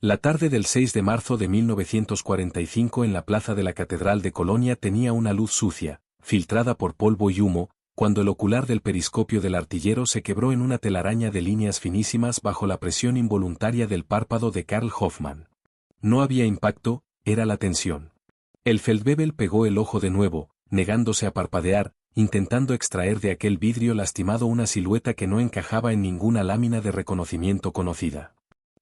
La tarde del 6 de marzo de 1945 en la plaza de la Catedral de Colonia tenía una luz sucia, filtrada por polvo y humo, cuando el ocular del periscopio del artillero se quebró en una telaraña de líneas finísimas bajo la presión involuntaria del párpado de Karl Hoffmann. No había impacto, era la tensión. El Feldwebel pegó el ojo de nuevo, negándose a parpadear, intentando extraer de aquel vidrio lastimado una silueta que no encajaba en ninguna lámina de reconocimiento conocida.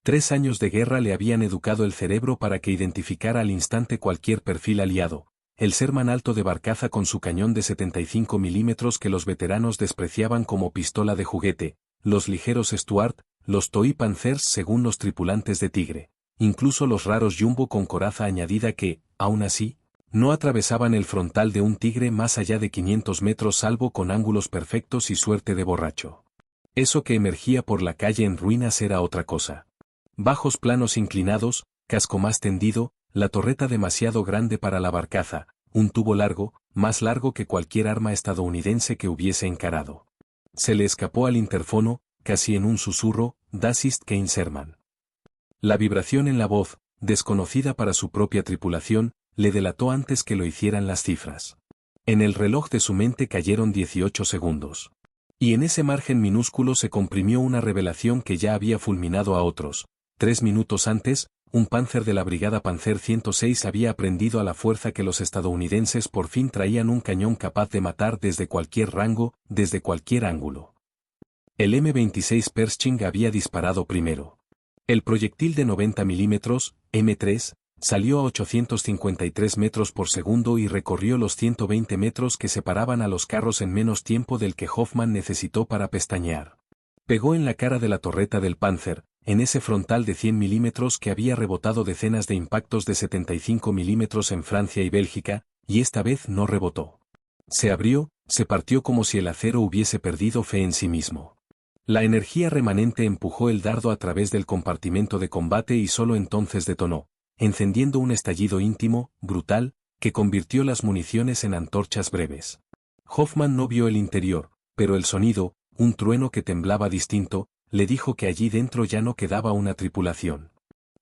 3 años de guerra le habían educado el cerebro para que identificara al instante cualquier perfil aliado, el Sherman alto de Barcaza con su cañón de 75 milímetros que los veteranos despreciaban como pistola de juguete, los ligeros Stuart, los Toy Panzers según los tripulantes de Tigre, incluso los raros Jumbo con coraza añadida que, aún así, no atravesaban el frontal de un Tigre más allá de 500 metros salvo con ángulos perfectos y suerte de borracho. Eso que emergía por la calle en ruinas era otra cosa. Bajos planos inclinados, casco más tendido, la torreta demasiado grande para la barcaza, un tubo largo, más largo que cualquier arma estadounidense que hubiese encarado. Se le escapó al interfono, casi en un susurro, "Das ist kein Sherman". La vibración en la voz, desconocida para su propia tripulación, le delató antes que lo hicieran las cifras. En el reloj de su mente cayeron 18 segundos. Y en ese margen minúsculo se comprimió una revelación que ya había fulminado a otros. 3 minutos antes, un Panzer de la Brigada Panzer 106 había aprendido a la fuerza que los estadounidenses por fin traían un cañón capaz de matar desde cualquier rango, desde cualquier ángulo. El M-26 Pershing había disparado primero. El proyectil de 90 milímetros, M3, salió a 853 metros por segundo y recorrió los 120 metros que separaban a los carros en menos tiempo del que Hoffmann necesitó para pestañear. Pegó en la cara de la torreta del Panzer, en ese frontal de 100 milímetros que había rebotado decenas de impactos de 75 milímetros en Francia y Bélgica, y esta vez no rebotó. Se abrió, se partió como si el acero hubiese perdido fe en sí mismo. La energía remanente empujó el dardo a través del compartimento de combate y solo entonces detonó, encendiendo un estallido íntimo, brutal, que convirtió las municiones en antorchas breves. Hoffmann no vio el interior, pero el sonido, un trueno que temblaba distinto, le dijo que allí dentro ya no quedaba una tripulación.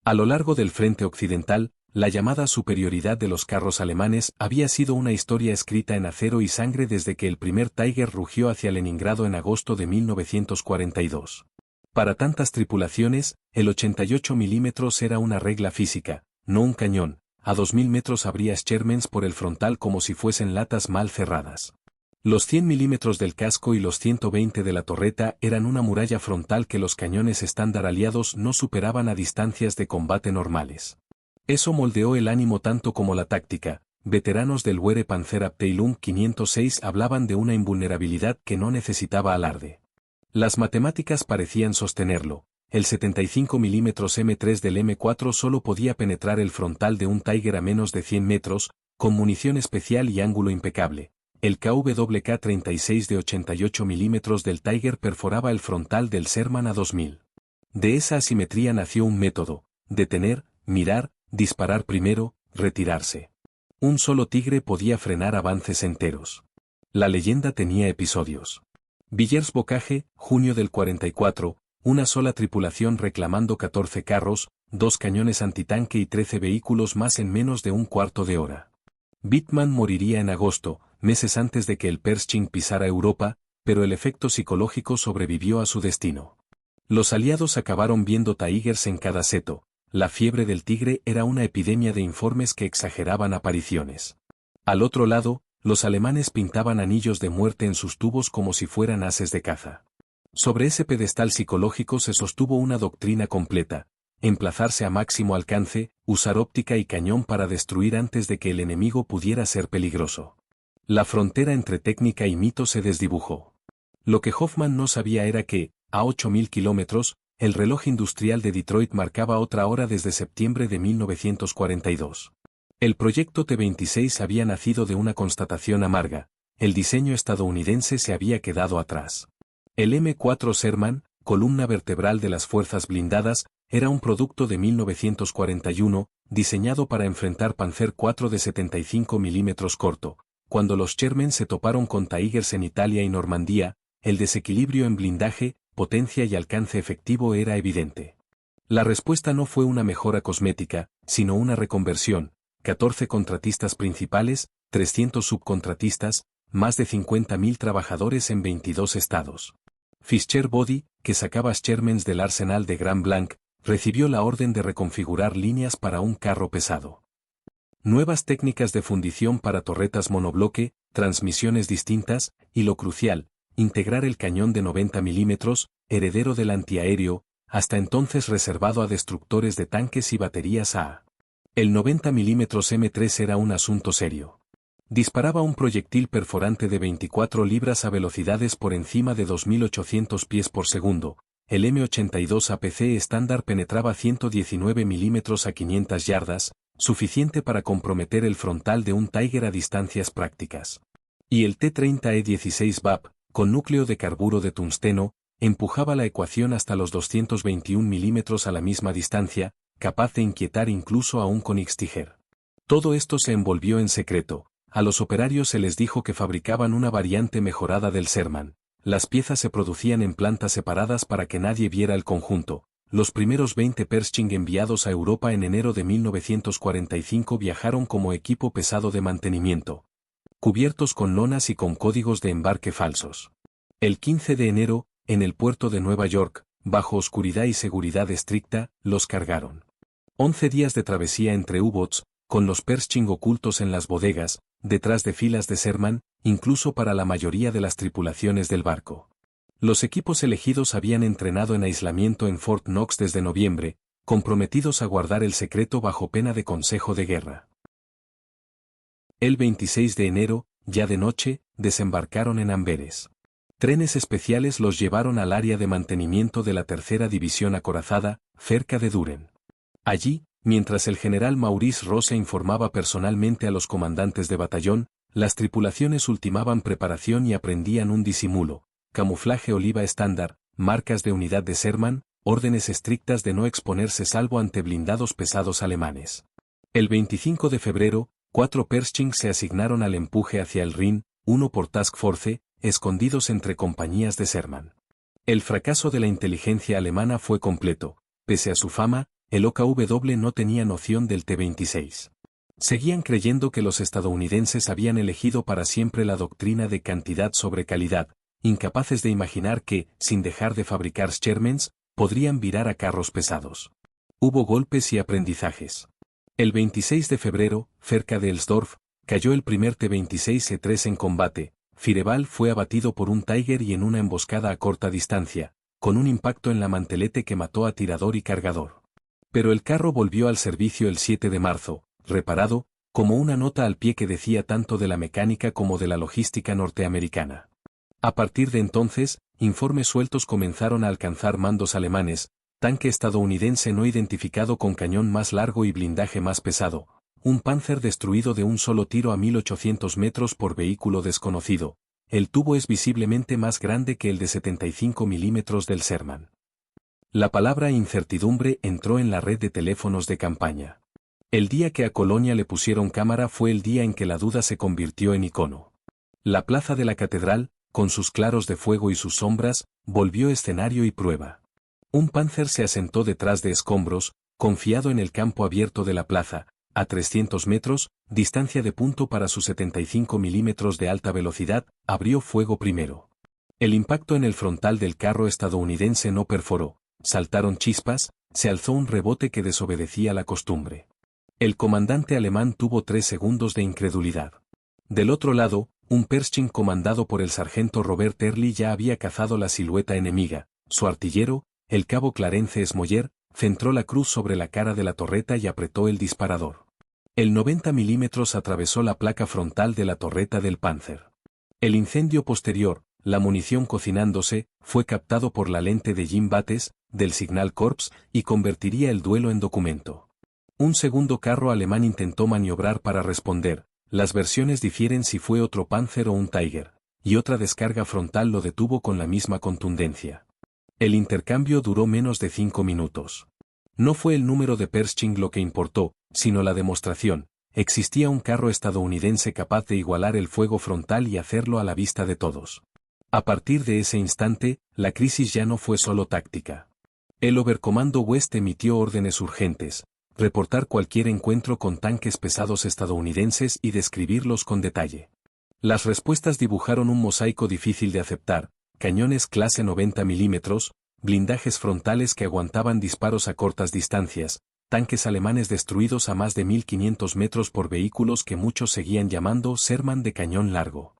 A lo largo del frente occidental, la llamada superioridad de los carros alemanes había sido una historia escrita en acero y sangre desde que el primer Tiger rugió hacia Leningrado en agosto de 1942. Para tantas tripulaciones, el 88 milímetros era una regla física, no un cañón. A 2000 metros habría Shermans por el frontal como si fuesen latas mal cerradas. Los 100 milímetros del casco y los 120 de la torreta eran una muralla frontal que los cañones estándar aliados no superaban a distancias de combate normales. Eso moldeó el ánimo tanto como la táctica. Veteranos del Wehre Panzerabteilung 506 hablaban de una invulnerabilidad que no necesitaba alarde. Las matemáticas parecían sostenerlo. El 75 mm M3 del M4 solo podía penetrar el frontal de un Tiger a menos de 100 metros, con munición especial y ángulo impecable. El KWK-36 de 88 mm del Tiger perforaba el frontal del Sherman a 2000. De esa asimetría nació un método: detener, mirar, disparar primero, retirarse. Un solo Tigre podía frenar avances enteros. La leyenda tenía episodios. Villers-Bocage, junio del 44, una sola tripulación reclamando 14 carros, 2 cañones antitanque y 13 vehículos más en menos de un cuarto de hora. Wittmann moriría en agosto, meses antes de que el Pershing pisara Europa, pero el efecto psicológico sobrevivió a su destino. Los aliados acabaron viendo Tigers en cada seto. La fiebre del Tigre era una epidemia de informes que exageraban apariciones. Al otro lado, los alemanes pintaban anillos de muerte en sus tubos como si fueran haces de caza. Sobre ese pedestal psicológico se sostuvo una doctrina completa: emplazarse a máximo alcance, usar óptica y cañón para destruir antes de que el enemigo pudiera ser peligroso. La frontera entre técnica y mito se desdibujó. Lo que Hoffmann no sabía era que, a 8.000 kilómetros, el reloj industrial de Detroit marcaba otra hora desde septiembre de 1942. El proyecto T-26 había nacido de una constatación amarga: el diseño estadounidense se había quedado atrás. El M4 Sherman, columna vertebral de las fuerzas blindadas, era un producto de 1941, diseñado para enfrentar Panzer IV de 75 milímetros corto. Cuando los Sherman se toparon con Tigers en Italia y Normandía, el desequilibrio en blindaje, potencia y alcance efectivo era evidente. La respuesta no fue una mejora cosmética, sino una reconversión: 14 contratistas principales, 300 subcontratistas, más de 50.000 trabajadores en 22 estados. Fischer Body, que sacaba Shermans del arsenal de Grand Blanc, recibió la orden de reconfigurar líneas para un carro pesado. Nuevas técnicas de fundición para torretas monobloque, transmisiones distintas, y lo crucial, integrar el cañón de 90 milímetros, heredero del antiaéreo, hasta entonces reservado a destructores de tanques y baterías A. El 90 mm M3 era un asunto serio. Disparaba un proyectil perforante de 24 libras a velocidades por encima de 2.800 pies por segundo. El M82 APC estándar penetraba 119 milímetros a 500 yardas, suficiente para comprometer el frontal de un Tiger a distancias prácticas. Y el T-30E16 VAP, con núcleo de carburo de tungsteno, empujaba la ecuación hasta los 221 milímetros a la misma distancia, capaz de inquietar incluso a un Koenigsegger. Todo esto se envolvió en secreto. A los operarios se les dijo que fabricaban una variante mejorada del Sherman. Las piezas se producían en plantas separadas para que nadie viera el conjunto. Los primeros 20 Pershing enviados a Europa en enero de 1945 viajaron como equipo pesado de mantenimiento, cubiertos con lonas y con códigos de embarque falsos. El 15 de enero, en el puerto de Nueva York, bajo oscuridad y seguridad estricta, los cargaron. 11 días de travesía entre U-boats, con los Pershing ocultos en las bodegas, detrás de filas de Sherman, incluso para la mayoría de las tripulaciones del barco. Los equipos elegidos habían entrenado en aislamiento en Fort Knox desde noviembre, comprometidos a guardar el secreto bajo pena de consejo de guerra. El 26 de enero, ya de noche, desembarcaron en Amberes. Trenes especiales los llevaron al área de mantenimiento de la tercera división acorazada, cerca de Duren. Allí, mientras el general Maurice Rose informaba personalmente a los comandantes de batallón, las tripulaciones ultimaban preparación y aprendían un disimulo, camuflaje oliva estándar, marcas de unidad de Sherman, órdenes estrictas de no exponerse salvo ante blindados pesados alemanes. El 25 de febrero, 4 Pershing se asignaron al empuje hacia el Rin, uno por Task Force, escondidos entre compañías de Sherman. El fracaso de la inteligencia alemana fue completo. Pese a su fama, el OKW no tenía noción del T-26. Seguían creyendo que los estadounidenses habían elegido para siempre la doctrina de cantidad sobre calidad, incapaces de imaginar que, sin dejar de fabricar Shermans, podrían virar a carros pesados. Hubo golpes y aprendizajes. El 26 de febrero, cerca de Elsdorf, cayó el primer T-26E3 en combate. Fireball fue abatido por un Tiger y en una emboscada a corta distancia, con un impacto en la mantelete que mató a tirador y cargador. Pero el carro volvió al servicio el 7 de marzo, reparado, como una nota al pie que decía tanto de la mecánica como de la logística norteamericana. A partir de entonces, informes sueltos comenzaron a alcanzar mandos alemanes: tanque estadounidense no identificado con cañón más largo y blindaje más pesado, un Panzer destruido de un solo tiro a 1800 metros por vehículo desconocido. El tubo es visiblemente más grande que el de 75 milímetros del Sherman. La palabra incertidumbre entró en la red de teléfonos de campaña. El día que a Colonia le pusieron cámara fue el día en que la duda se convirtió en icono. La plaza de la catedral, con sus claros de fuego y sus sombras, volvió escenario y prueba. Un Panzer se asentó detrás de escombros, confiado en el campo abierto de la plaza, a 300 metros, distancia de punto para sus 75 milímetros de alta velocidad, abrió fuego primero. El impacto en el frontal del carro estadounidense no perforó, saltaron chispas, se alzó un rebote que desobedecía la costumbre. El comandante alemán tuvo 3 segundos de incredulidad. Del otro lado, un Pershing comandado por el sargento Robert Early ya había cazado la silueta enemiga. Su artillero, el cabo Clarence Smoller, centró la cruz sobre la cara de la torreta y apretó el disparador. El 90 milímetros atravesó la placa frontal de la torreta del Panzer. El incendio posterior, la munición cocinándose, fue captado por la lente de Jim Bates, del Signal Corps, y convertiría el duelo en documento. Un segundo carro alemán intentó maniobrar para responder. Las versiones difieren si fue otro Panzer o un Tiger, y otra descarga frontal lo detuvo con la misma contundencia. El intercambio duró menos de 5 minutos. No fue el número de Pershing lo que importó, sino la demostración. Existía un carro estadounidense capaz de igualar el fuego frontal y hacerlo a la vista de todos. A partir de ese instante, la crisis ya no fue solo táctica. El Oberkommando West emitió órdenes urgentes, reportar cualquier encuentro con tanques pesados estadounidenses y describirlos con detalle. Las respuestas dibujaron un mosaico difícil de aceptar: cañones clase 90 milímetros, blindajes frontales que aguantaban disparos a cortas distancias, tanques alemanes destruidos a más de 1500 metros por vehículos que muchos seguían llamando Sherman de cañón largo.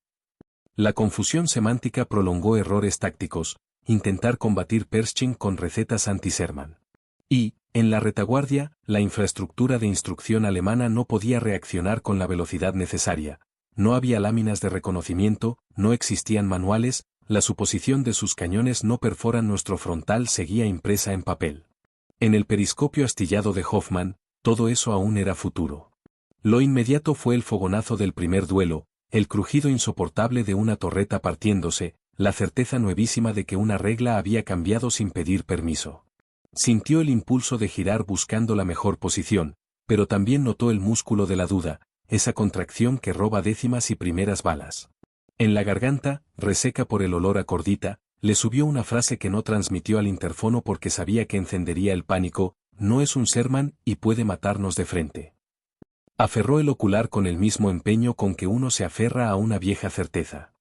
La confusión semántica prolongó errores tácticos, intentar combatir Pershing con recetas anti-Sherman. Y, en la retaguardia, la infraestructura de instrucción alemana no podía reaccionar con la velocidad necesaria. No había láminas de reconocimiento, no existían manuales, la suposición de sus cañones no perforan nuestro frontal seguía impresa en papel. En el periscopio astillado de Hoffman, todo eso aún era futuro. Lo inmediato fue el fogonazo del primer duelo, el crujido insoportable de una torreta partiéndose, la certeza nuevísima de que una regla había cambiado sin pedir permiso. Sintió el impulso de girar buscando la mejor posición, pero también notó el músculo de la duda, esa contracción que roba décimas y primeras balas. En la garganta, reseca por el olor a cordita, le subió una frase que no transmitió al interfono porque sabía que encendería el pánico: no es un Sherman y puede matarnos de frente. Aferró el ocular con el mismo empeño con que uno se aferra a una vieja certeza.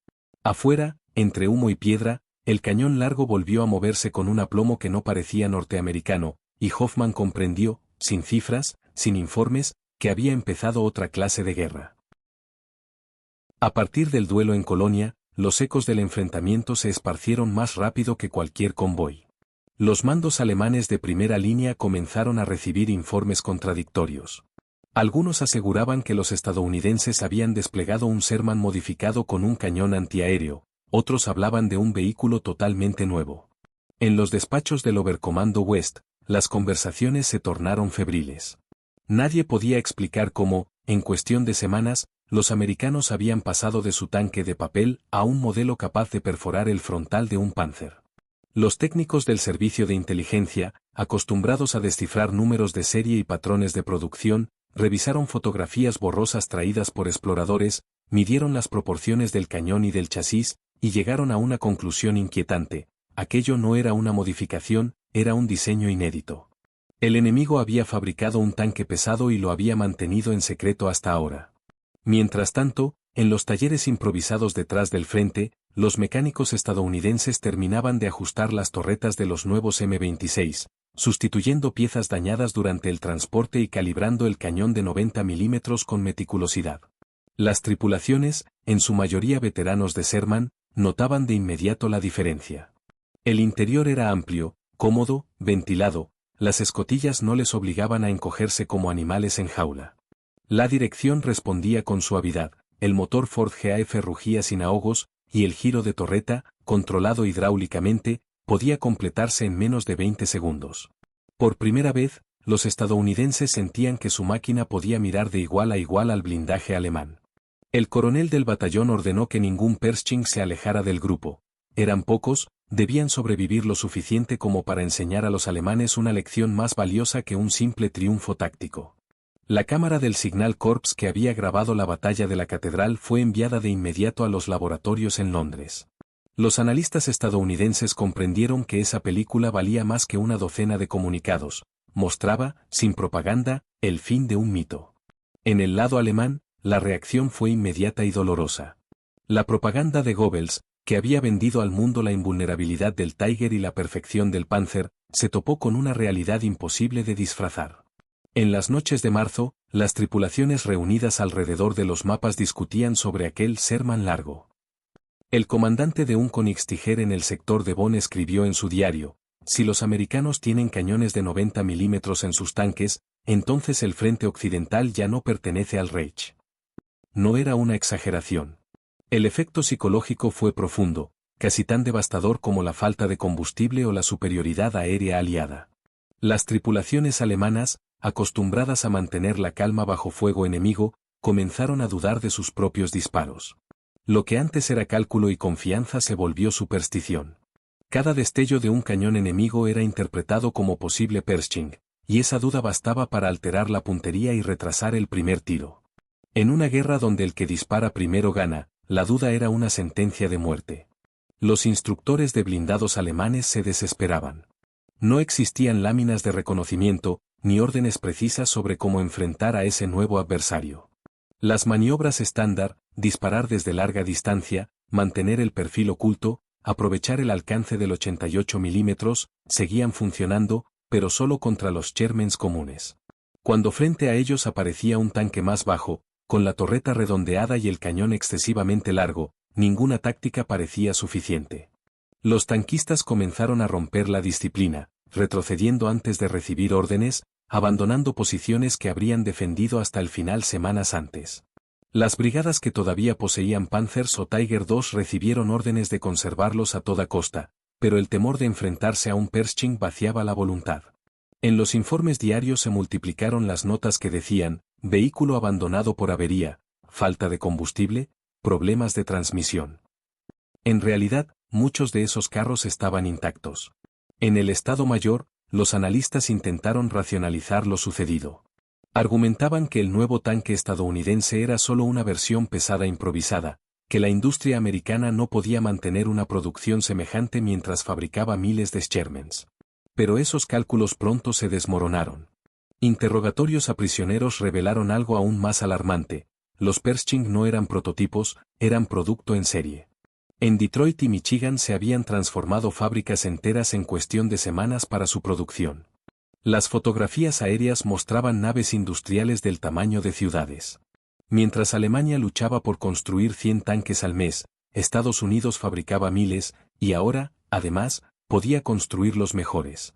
Afuera, entre humo y piedra, el cañón largo volvió a moverse con un aplomo que no parecía norteamericano, y Hoffman comprendió, sin cifras, sin informes, que había empezado otra clase de guerra. A partir del duelo en Colonia, los ecos del enfrentamiento se esparcieron más rápido que cualquier convoy. Los mandos alemanes de primera línea comenzaron a recibir informes contradictorios. Algunos aseguraban que los estadounidenses habían desplegado un Sherman modificado con un cañón antiaéreo, otros hablaban de un vehículo totalmente nuevo. En los despachos del Oberkommando West, las conversaciones se tornaron febriles. Nadie podía explicar cómo, en cuestión de semanas, los americanos habían pasado de su tanque de papel a un modelo capaz de perforar el frontal de un Panzer. Los técnicos del servicio de inteligencia, acostumbrados a descifrar números de serie y patrones de producción, revisaron fotografías borrosas traídas por exploradores, midieron las proporciones del cañón y del chasis, y llegaron a una conclusión inquietante: aquello no era una modificación, era un diseño inédito. El enemigo había fabricado un tanque pesado y lo había mantenido en secreto hasta ahora. Mientras tanto, en los talleres improvisados detrás del frente, los mecánicos estadounidenses terminaban de ajustar las torretas de los nuevos M26, sustituyendo piezas dañadas durante el transporte y calibrando el cañón de 90 milímetros con meticulosidad. Las tripulaciones, en su mayoría veteranos de Sherman, notaban de inmediato la diferencia. El interior era amplio, cómodo, ventilado, las escotillas no les obligaban a encogerse como animales en jaula. La dirección respondía con suavidad, el motor Ford GAF rugía sin ahogos, y el giro de torreta, controlado hidráulicamente, podía completarse en menos de 20 segundos. Por primera vez, los estadounidenses sentían que su máquina podía mirar de igual a igual al blindaje alemán. El coronel del batallón ordenó que ningún Pershing se alejara del grupo. Eran pocos, debían sobrevivir lo suficiente como para enseñar a los alemanes una lección más valiosa que un simple triunfo táctico. La cámara del Signal Corps que había grabado la batalla de la catedral fue enviada de inmediato a los laboratorios en Londres. Los analistas estadounidenses comprendieron que esa película valía más que una docena de comunicados, mostraba, sin propaganda, el fin de un mito. En el lado alemán, la reacción fue inmediata y dolorosa. La propaganda de Goebbels, que había vendido al mundo la invulnerabilidad del Tiger y la perfección del Panzer, se topó con una realidad imposible de disfrazar. En las noches de marzo, las tripulaciones reunidas alrededor de los mapas discutían sobre aquel Sherman largo. El comandante de un Königstiger en el sector de Bonn escribió en su diario: si los americanos tienen cañones de 90 milímetros en sus tanques, entonces el frente occidental ya no pertenece al Reich. No era una exageración. El efecto psicológico fue profundo, casi tan devastador como la falta de combustible o la superioridad aérea aliada. Las tripulaciones alemanas, acostumbradas a mantener la calma bajo fuego enemigo, comenzaron a dudar de sus propios disparos. Lo que antes era cálculo y confianza se volvió superstición. Cada destello de un cañón enemigo era interpretado como posible Pershing, y esa duda bastaba para alterar la puntería y retrasar el primer tiro. En una guerra donde el que dispara primero gana, la duda era una sentencia de muerte. Los instructores de blindados alemanes se desesperaban. No existían láminas de reconocimiento, ni órdenes precisas sobre cómo enfrentar a ese nuevo adversario. Las maniobras estándar, disparar desde larga distancia, mantener el perfil oculto, aprovechar el alcance del 88 milímetros, seguían funcionando, pero solo contra los Shermans comunes. Cuando frente a ellos aparecía un tanque más bajo, con la torreta redondeada y el cañón excesivamente largo, ninguna táctica parecía suficiente. Los tanquistas comenzaron a romper la disciplina, retrocediendo antes de recibir órdenes, abandonando posiciones que habrían defendido hasta el final semanas antes. Las brigadas que todavía poseían Panzers o Tiger II recibieron órdenes de conservarlos a toda costa, pero el temor de enfrentarse a un Pershing vaciaba la voluntad. En los informes diarios se multiplicaron las notas que decían, vehículo abandonado por avería, falta de combustible, problemas de transmisión. En realidad, muchos de esos carros estaban intactos. En el Estado Mayor, los analistas intentaron racionalizar lo sucedido. Argumentaban que el nuevo tanque estadounidense era solo una versión pesada improvisada, que la industria americana no podía mantener una producción semejante mientras fabricaba miles de Shermans. Pero esos cálculos pronto se desmoronaron. Interrogatorios a prisioneros revelaron algo aún más alarmante: los Pershing no eran prototipos, eran producto en serie. En Detroit y Michigan se habían transformado fábricas enteras en cuestión de semanas para su producción. Las fotografías aéreas mostraban naves industriales del tamaño de ciudades. Mientras Alemania luchaba por construir 100 tanques al mes, Estados Unidos fabricaba miles, y ahora, además, podía construir los mejores.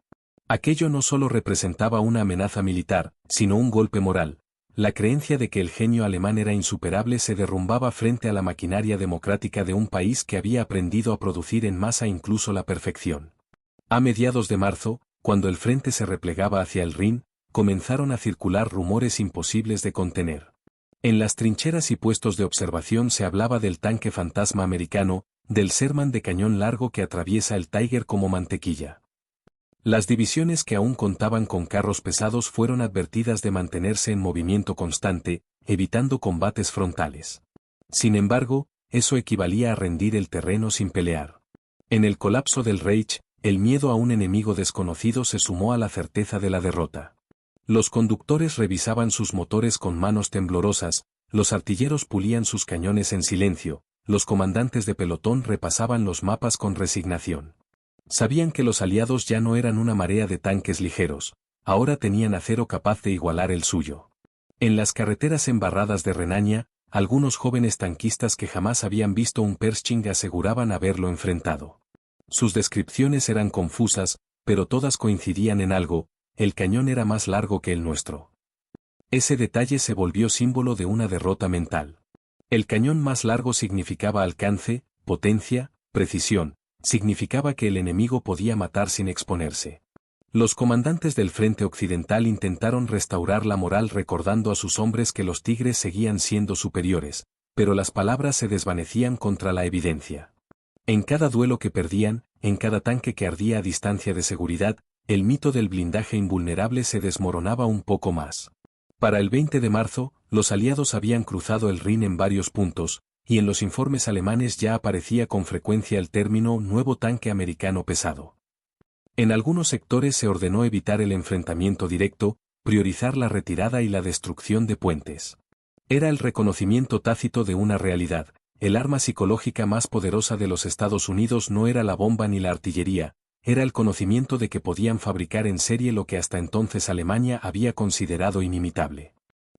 Aquello no solo representaba una amenaza militar, sino un golpe moral. La creencia de que el genio alemán era insuperable se derrumbaba frente a la maquinaria democrática de un país que había aprendido a producir en masa incluso la perfección. A mediados de marzo, cuando el frente se replegaba hacia el Rin, comenzaron a circular rumores imposibles de contener. En las trincheras y puestos de observación se hablaba del tanque fantasma americano, del Sherman de cañón largo que atraviesa el Tiger como mantequilla. Las divisiones que aún contaban con carros pesados fueron advertidas de mantenerse en movimiento constante, evitando combates frontales. Sin embargo, eso equivalía a rendir el terreno sin pelear. En el colapso del Reich, el miedo a un enemigo desconocido se sumó a la certeza de la derrota. Los conductores revisaban sus motores con manos temblorosas, los artilleros pulían sus cañones en silencio, los comandantes de pelotón repasaban los mapas con resignación. Sabían que los aliados ya no eran una marea de tanques ligeros, ahora tenían acero capaz de igualar el suyo. En las carreteras embarradas de Renania, algunos jóvenes tanquistas que jamás habían visto un Pershing aseguraban haberlo enfrentado. Sus descripciones eran confusas, pero todas coincidían en algo: el cañón era más largo que el nuestro. Ese detalle se volvió símbolo de una derrota mental. El cañón más largo significaba alcance, potencia, precisión, significaba que el enemigo podía matar sin exponerse. Los comandantes del frente occidental intentaron restaurar la moral recordando a sus hombres que los tigres seguían siendo superiores, pero las palabras se desvanecían contra la evidencia. En cada duelo que perdían, en cada tanque que ardía a distancia de seguridad, el mito del blindaje invulnerable se desmoronaba un poco más. Para el 20 de marzo, los aliados habían cruzado el Rin en varios puntos, y en los informes alemanes ya aparecía con frecuencia el término nuevo tanque americano pesado. En algunos sectores se ordenó evitar el enfrentamiento directo, priorizar la retirada y la destrucción de puentes. Era el reconocimiento tácito de una realidad: el arma psicológica más poderosa de los Estados Unidos no era la bomba ni la artillería, era el conocimiento de que podían fabricar en serie lo que hasta entonces Alemania había considerado inimitable.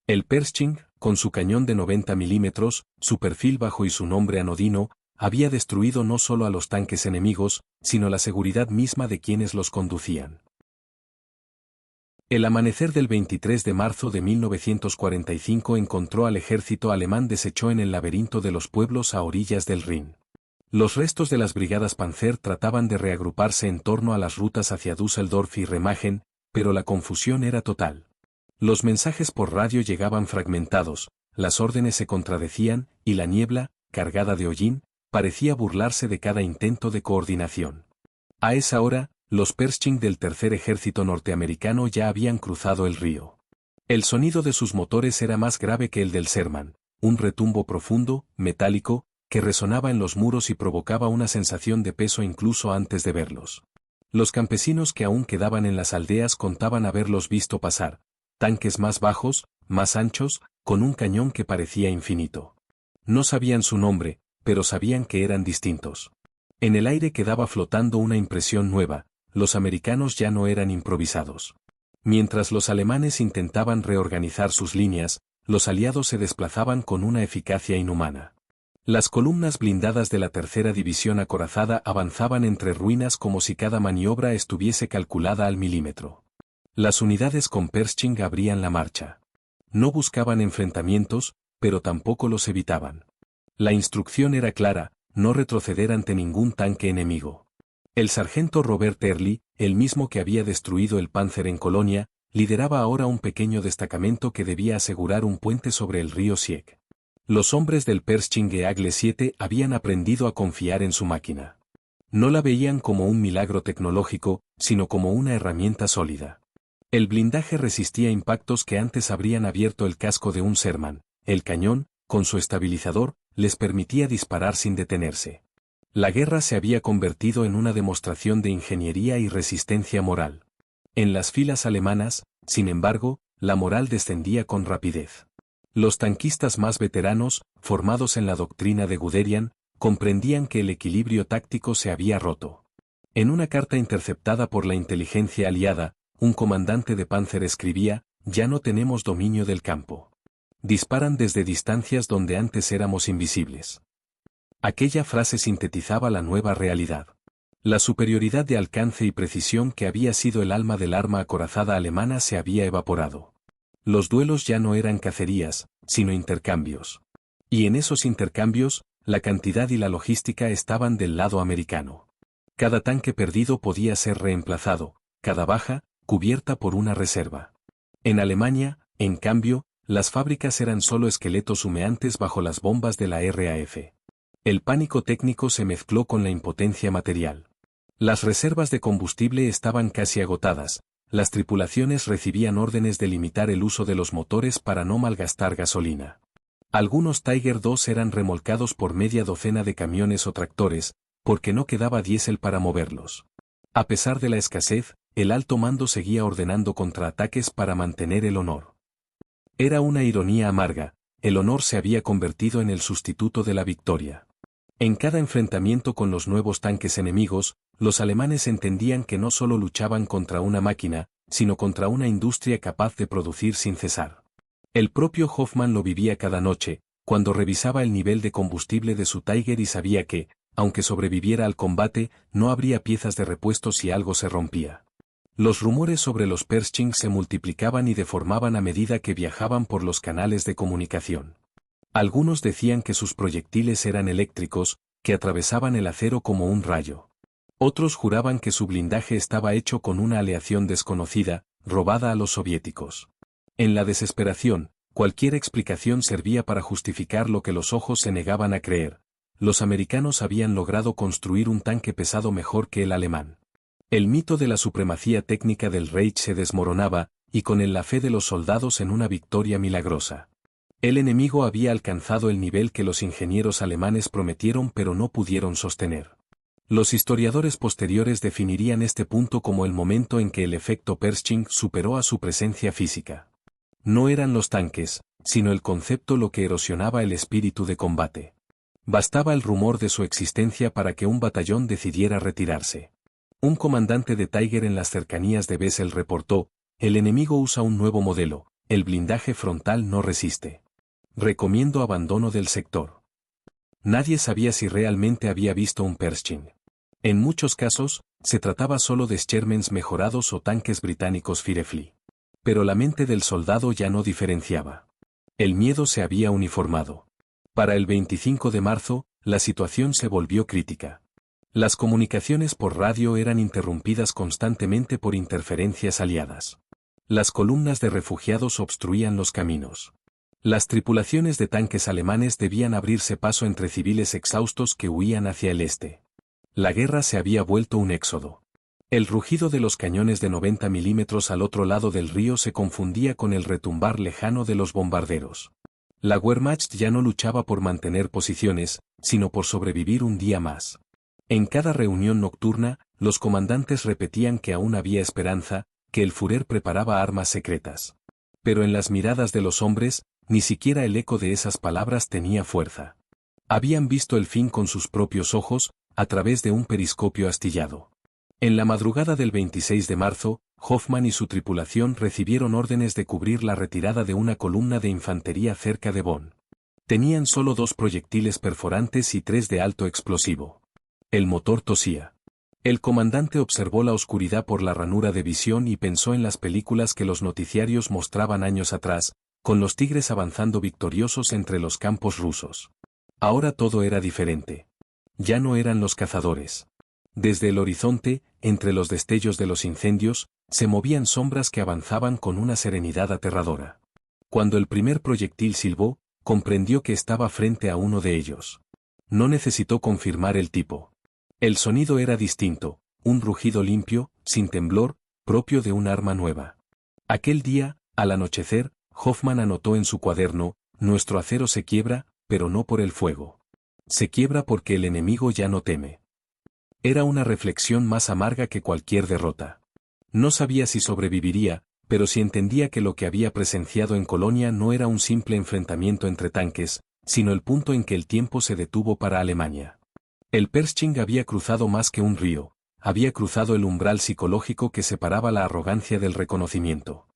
El Pershing, con su cañón de 90 milímetros, su perfil bajo y su nombre anodino, había destruido no solo a los tanques enemigos, sino la seguridad misma de quienes los conducían. El amanecer del 23 de marzo de 1945 encontró al ejército alemán deshecho en el laberinto de los pueblos a orillas del Rin. Los restos de las brigadas Panzer trataban de reagruparse en torno a las rutas hacia Düsseldorf y Remagen, pero la confusión era total. Los mensajes por radio llegaban fragmentados, las órdenes se contradecían, y la niebla, cargada de hollín, parecía burlarse de cada intento de coordinación. A esa hora, los Pershing del Tercer Ejército Norteamericano ya habían cruzado el río. El sonido de sus motores era más grave que el del Sherman, un retumbo profundo, metálico, que resonaba en los muros y provocaba una sensación de peso incluso antes de verlos. Los campesinos que aún quedaban en las aldeas contaban haberlos visto pasar, tanques más bajos, más anchos, con un cañón que parecía infinito. No sabían su nombre, pero sabían que eran distintos. En el aire quedaba flotando una impresión nueva: los americanos ya no eran improvisados. Mientras los alemanes intentaban reorganizar sus líneas, los aliados se desplazaban con una eficacia inhumana. Las columnas blindadas de la tercera división acorazada avanzaban entre ruinas como si cada maniobra estuviese calculada al milímetro. Las unidades con Pershing abrían la marcha. No buscaban enfrentamientos, pero tampoco los evitaban. La instrucción era clara: no retroceder ante ningún tanque enemigo. El sargento Robert Early, el mismo que había destruido el Panzer en Colonia, lideraba ahora un pequeño destacamento que debía asegurar un puente sobre el río Sieg. Los hombres del Pershing Eagle 7 habían aprendido a confiar en su máquina. No la veían como un milagro tecnológico, sino como una herramienta sólida. El blindaje resistía impactos que antes habrían abierto el casco de un Sherman. El cañón, con su estabilizador, les permitía disparar sin detenerse. La guerra se había convertido en una demostración de ingeniería y resistencia moral. En las filas alemanas, sin embargo, la moral descendía con rapidez. Los tanquistas más veteranos, formados en la doctrina de Guderian, comprendían que el equilibrio táctico se había roto. En una carta interceptada por la inteligencia aliada, un comandante de Panzer escribía: «Ya no tenemos dominio del campo. Disparan desde distancias donde antes éramos invisibles». Aquella frase sintetizaba la nueva realidad. La superioridad de alcance y precisión que había sido el alma del arma acorazada alemana se había evaporado. Los duelos ya no eran cacerías, sino intercambios. Y en esos intercambios, la cantidad y la logística estaban del lado americano. Cada tanque perdido podía ser reemplazado, cada baja, cubierta por una reserva. En Alemania, en cambio, las fábricas eran solo esqueletos humeantes bajo las bombas de la RAF. El pánico técnico se mezcló con la impotencia material. Las reservas de combustible estaban casi agotadas. Las tripulaciones recibían órdenes de limitar el uso de los motores para no malgastar gasolina. Algunos Tiger II eran remolcados por media docena de camiones o tractores, porque no quedaba diésel para moverlos. A pesar de la escasez, el alto mando seguía ordenando contraataques para mantener el honor. Era una ironía amarga: el honor se había convertido en el sustituto de la victoria. En cada enfrentamiento con los nuevos tanques enemigos, los alemanes entendían que no solo luchaban contra una máquina, sino contra una industria capaz de producir sin cesar. El propio Hoffmann lo vivía cada noche, cuando revisaba el nivel de combustible de su Tiger y sabía que, aunque sobreviviera al combate, no habría piezas de repuesto si algo se rompía. Los rumores sobre los Pershing se multiplicaban y deformaban a medida que viajaban por los canales de comunicación. Algunos decían que sus proyectiles eran eléctricos, que atravesaban el acero como un rayo. Otros juraban que su blindaje estaba hecho con una aleación desconocida, robada a los soviéticos. En la desesperación, cualquier explicación servía para justificar lo que los ojos se negaban a creer. Los americanos habían logrado construir un tanque pesado mejor que el alemán. El mito de la supremacía técnica del Reich se desmoronaba, y con él la fe de los soldados en una victoria milagrosa. El enemigo había alcanzado el nivel que los ingenieros alemanes prometieron pero no pudieron sostener. Los historiadores posteriores definirían este punto como el momento en que el efecto Pershing superó a su presencia física. No eran los tanques, sino el concepto lo que erosionaba el espíritu de combate. Bastaba el rumor de su existencia para que un batallón decidiera retirarse. Un comandante de Tiger en las cercanías de Wesel reportó: «El enemigo usa un nuevo modelo, el blindaje frontal no resiste. Recomiendo abandono del sector». Nadie sabía si realmente había visto un Pershing. En muchos casos, se trataba solo de Shermans mejorados o tanques británicos Firefly. Pero la mente del soldado ya no diferenciaba. El miedo se había uniformado. Para el 25 de marzo, la situación se volvió crítica. Las comunicaciones por radio eran interrumpidas constantemente por interferencias aliadas. Las columnas de refugiados obstruían los caminos. Las tripulaciones de tanques alemanes debían abrirse paso entre civiles exhaustos que huían hacia el este. La guerra se había vuelto un éxodo. El rugido de los cañones de 90 milímetros al otro lado del río se confundía con el retumbar lejano de los bombarderos. La Wehrmacht ya no luchaba por mantener posiciones, sino por sobrevivir un día más. En cada reunión nocturna, los comandantes repetían que aún había esperanza, que el Führer preparaba armas secretas. Pero en las miradas de los hombres, ni siquiera el eco de esas palabras tenía fuerza. Habían visto el fin con sus propios ojos, a través de un periscopio astillado. En la madrugada del 26 de marzo, Hoffmann y su tripulación recibieron órdenes de cubrir la retirada de una columna de infantería cerca de Bonn. Tenían solo 2 proyectiles perforantes y 3 de alto explosivo. El motor tosía. El comandante observó la oscuridad por la ranura de visión y pensó en las películas que los noticiarios mostraban años atrás, con los tigres avanzando victoriosos entre los campos rusos. Ahora todo era diferente. Ya no eran los cazadores. Desde el horizonte, entre los destellos de los incendios, se movían sombras que avanzaban con una serenidad aterradora. Cuando el primer proyectil silbó, comprendió que estaba frente a uno de ellos. No necesitó confirmar el tipo. El sonido era distinto, un rugido limpio, sin temblor, propio de un arma nueva. Aquel día, al anochecer, Hoffmann anotó en su cuaderno: nuestro acero se quiebra, pero no por el fuego. Se quiebra porque el enemigo ya no teme. Era una reflexión más amarga que cualquier derrota. No sabía si sobreviviría, pero sí entendía que lo que había presenciado en Colonia no era un simple enfrentamiento entre tanques, sino el punto en que el tiempo se detuvo para Alemania. El Pershing había cruzado más que un río, había cruzado el umbral psicológico que separaba la arrogancia del reconocimiento.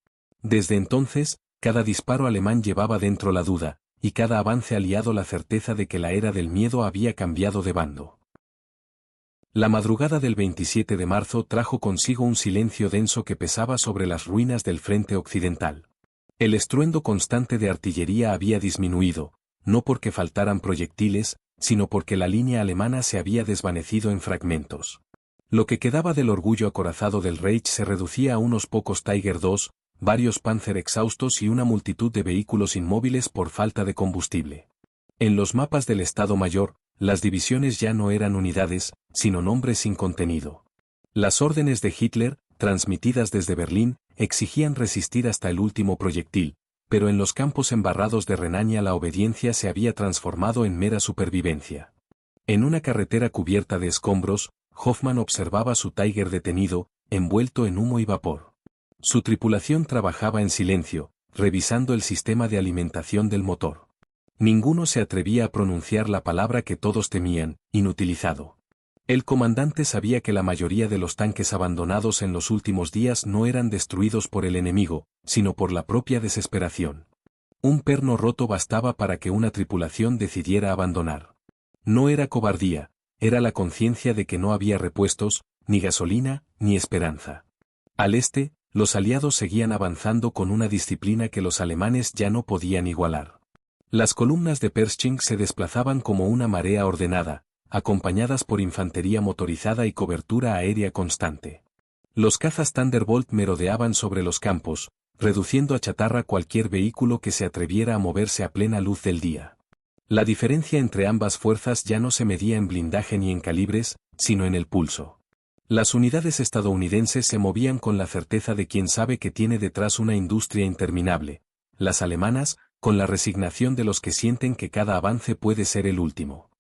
Desde entonces, cada disparo alemán llevaba dentro la duda, y cada avance aliado la certeza de que la era del miedo había cambiado de bando. La madrugada del 27 de marzo trajo consigo un silencio denso que pesaba sobre las ruinas del frente occidental. El estruendo constante de artillería había disminuido, no porque faltaran proyectiles, sino porque la línea alemana se había desvanecido en fragmentos. Lo que quedaba del orgullo acorazado del Reich se reducía a unos pocos Tiger II, varios Panzer exhaustos y una multitud de vehículos inmóviles por falta de combustible. En los mapas del Estado Mayor, las divisiones ya no eran unidades, sino nombres sin contenido. Las órdenes de Hitler, transmitidas desde Berlín, exigían resistir hasta el último proyectil, pero en los campos embarrados de Renania la obediencia se había transformado en mera supervivencia. En una carretera cubierta de escombros, Hoffmann observaba su Tiger detenido, envuelto en humo y vapor. Su tripulación trabajaba en silencio, revisando el sistema de alimentación del motor. Ninguno se atrevía a pronunciar la palabra que todos temían: inutilizado. El comandante sabía que la mayoría de los tanques abandonados en los últimos días no eran destruidos por el enemigo, sino por la propia desesperación. Un perno roto bastaba para que una tripulación decidiera abandonar. No era cobardía, era la conciencia de que no había repuestos, ni gasolina, ni esperanza. Al este, los aliados seguían avanzando con una disciplina que los alemanes ya no podían igualar. Las columnas de Pershing se desplazaban como una marea ordenada, acompañadas por infantería motorizada y cobertura aérea constante. Los cazas Thunderbolt merodeaban sobre los campos, reduciendo a chatarra cualquier vehículo que se atreviera a moverse a plena luz del día. La diferencia entre ambas fuerzas ya no se medía en blindaje ni en calibres, sino en el pulso. Las unidades estadounidenses se movían con la certeza de quien sabe que tiene detrás una industria interminable, las alemanas, con la resignación de los que sienten que cada avance puede ser el último.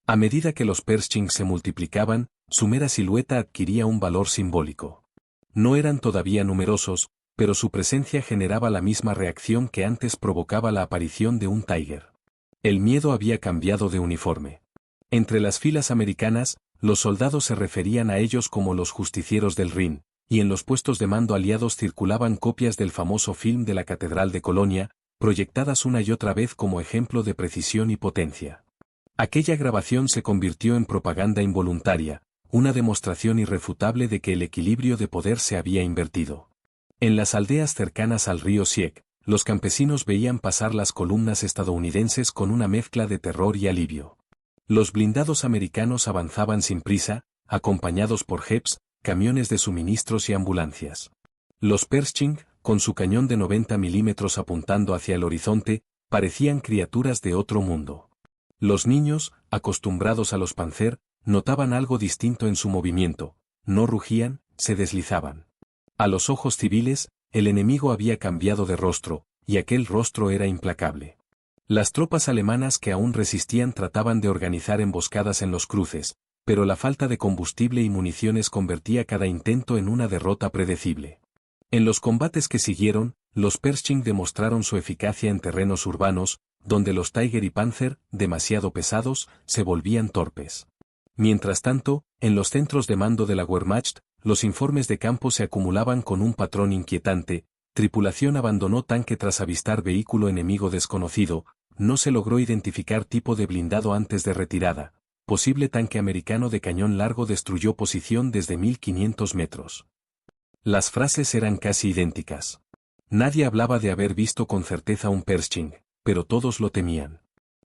A medida que los Pershing se multiplicaban, su mera silueta adquiría un valor simbólico. No eran todavía numerosos, pero su presencia generaba la misma reacción que antes provocaba la aparición de un Tiger. El miedo había cambiado de uniforme. Entre las filas americanas, los soldados se referían a ellos como los justicieros del Rin, y en los puestos de mando aliados circulaban copias del famoso film de la Catedral de Colonia, proyectadas una y otra vez como ejemplo de precisión y potencia. Aquella grabación se convirtió en propaganda involuntaria, una demostración irrefutable de que el equilibrio de poder se había invertido. En las aldeas cercanas al río Sieg, los campesinos veían pasar las columnas estadounidenses con una mezcla de terror y alivio. Los blindados americanos avanzaban sin prisa, acompañados por jeeps, camiones de suministros y ambulancias. Los Pershing, con su cañón de 90 milímetros apuntando hacia el horizonte, parecían criaturas de otro mundo. Los niños, acostumbrados a los Panzer, notaban algo distinto en su movimiento: no rugían, se deslizaban. A los ojos civiles, el enemigo había cambiado de rostro, y aquel rostro era implacable. Las tropas alemanas que aún resistían trataban de organizar emboscadas en los cruces, pero la falta de combustible y municiones convertía cada intento en una derrota predecible. En los combates que siguieron, los Pershing demostraron su eficacia en terrenos urbanos, donde los Tiger y Panther, demasiado pesados, se volvían torpes. Mientras tanto, en los centros de mando de la Wehrmacht, los informes de campo se acumulaban con un patrón inquietante: tripulación abandonó tanque tras avistar vehículo enemigo desconocido, no se logró identificar tipo de blindado antes de retirada, posible tanque americano de cañón largo destruyó posición desde 1500 metros. Las frases eran casi idénticas. Nadie hablaba de haber visto con certeza un Pershing, pero todos lo temían.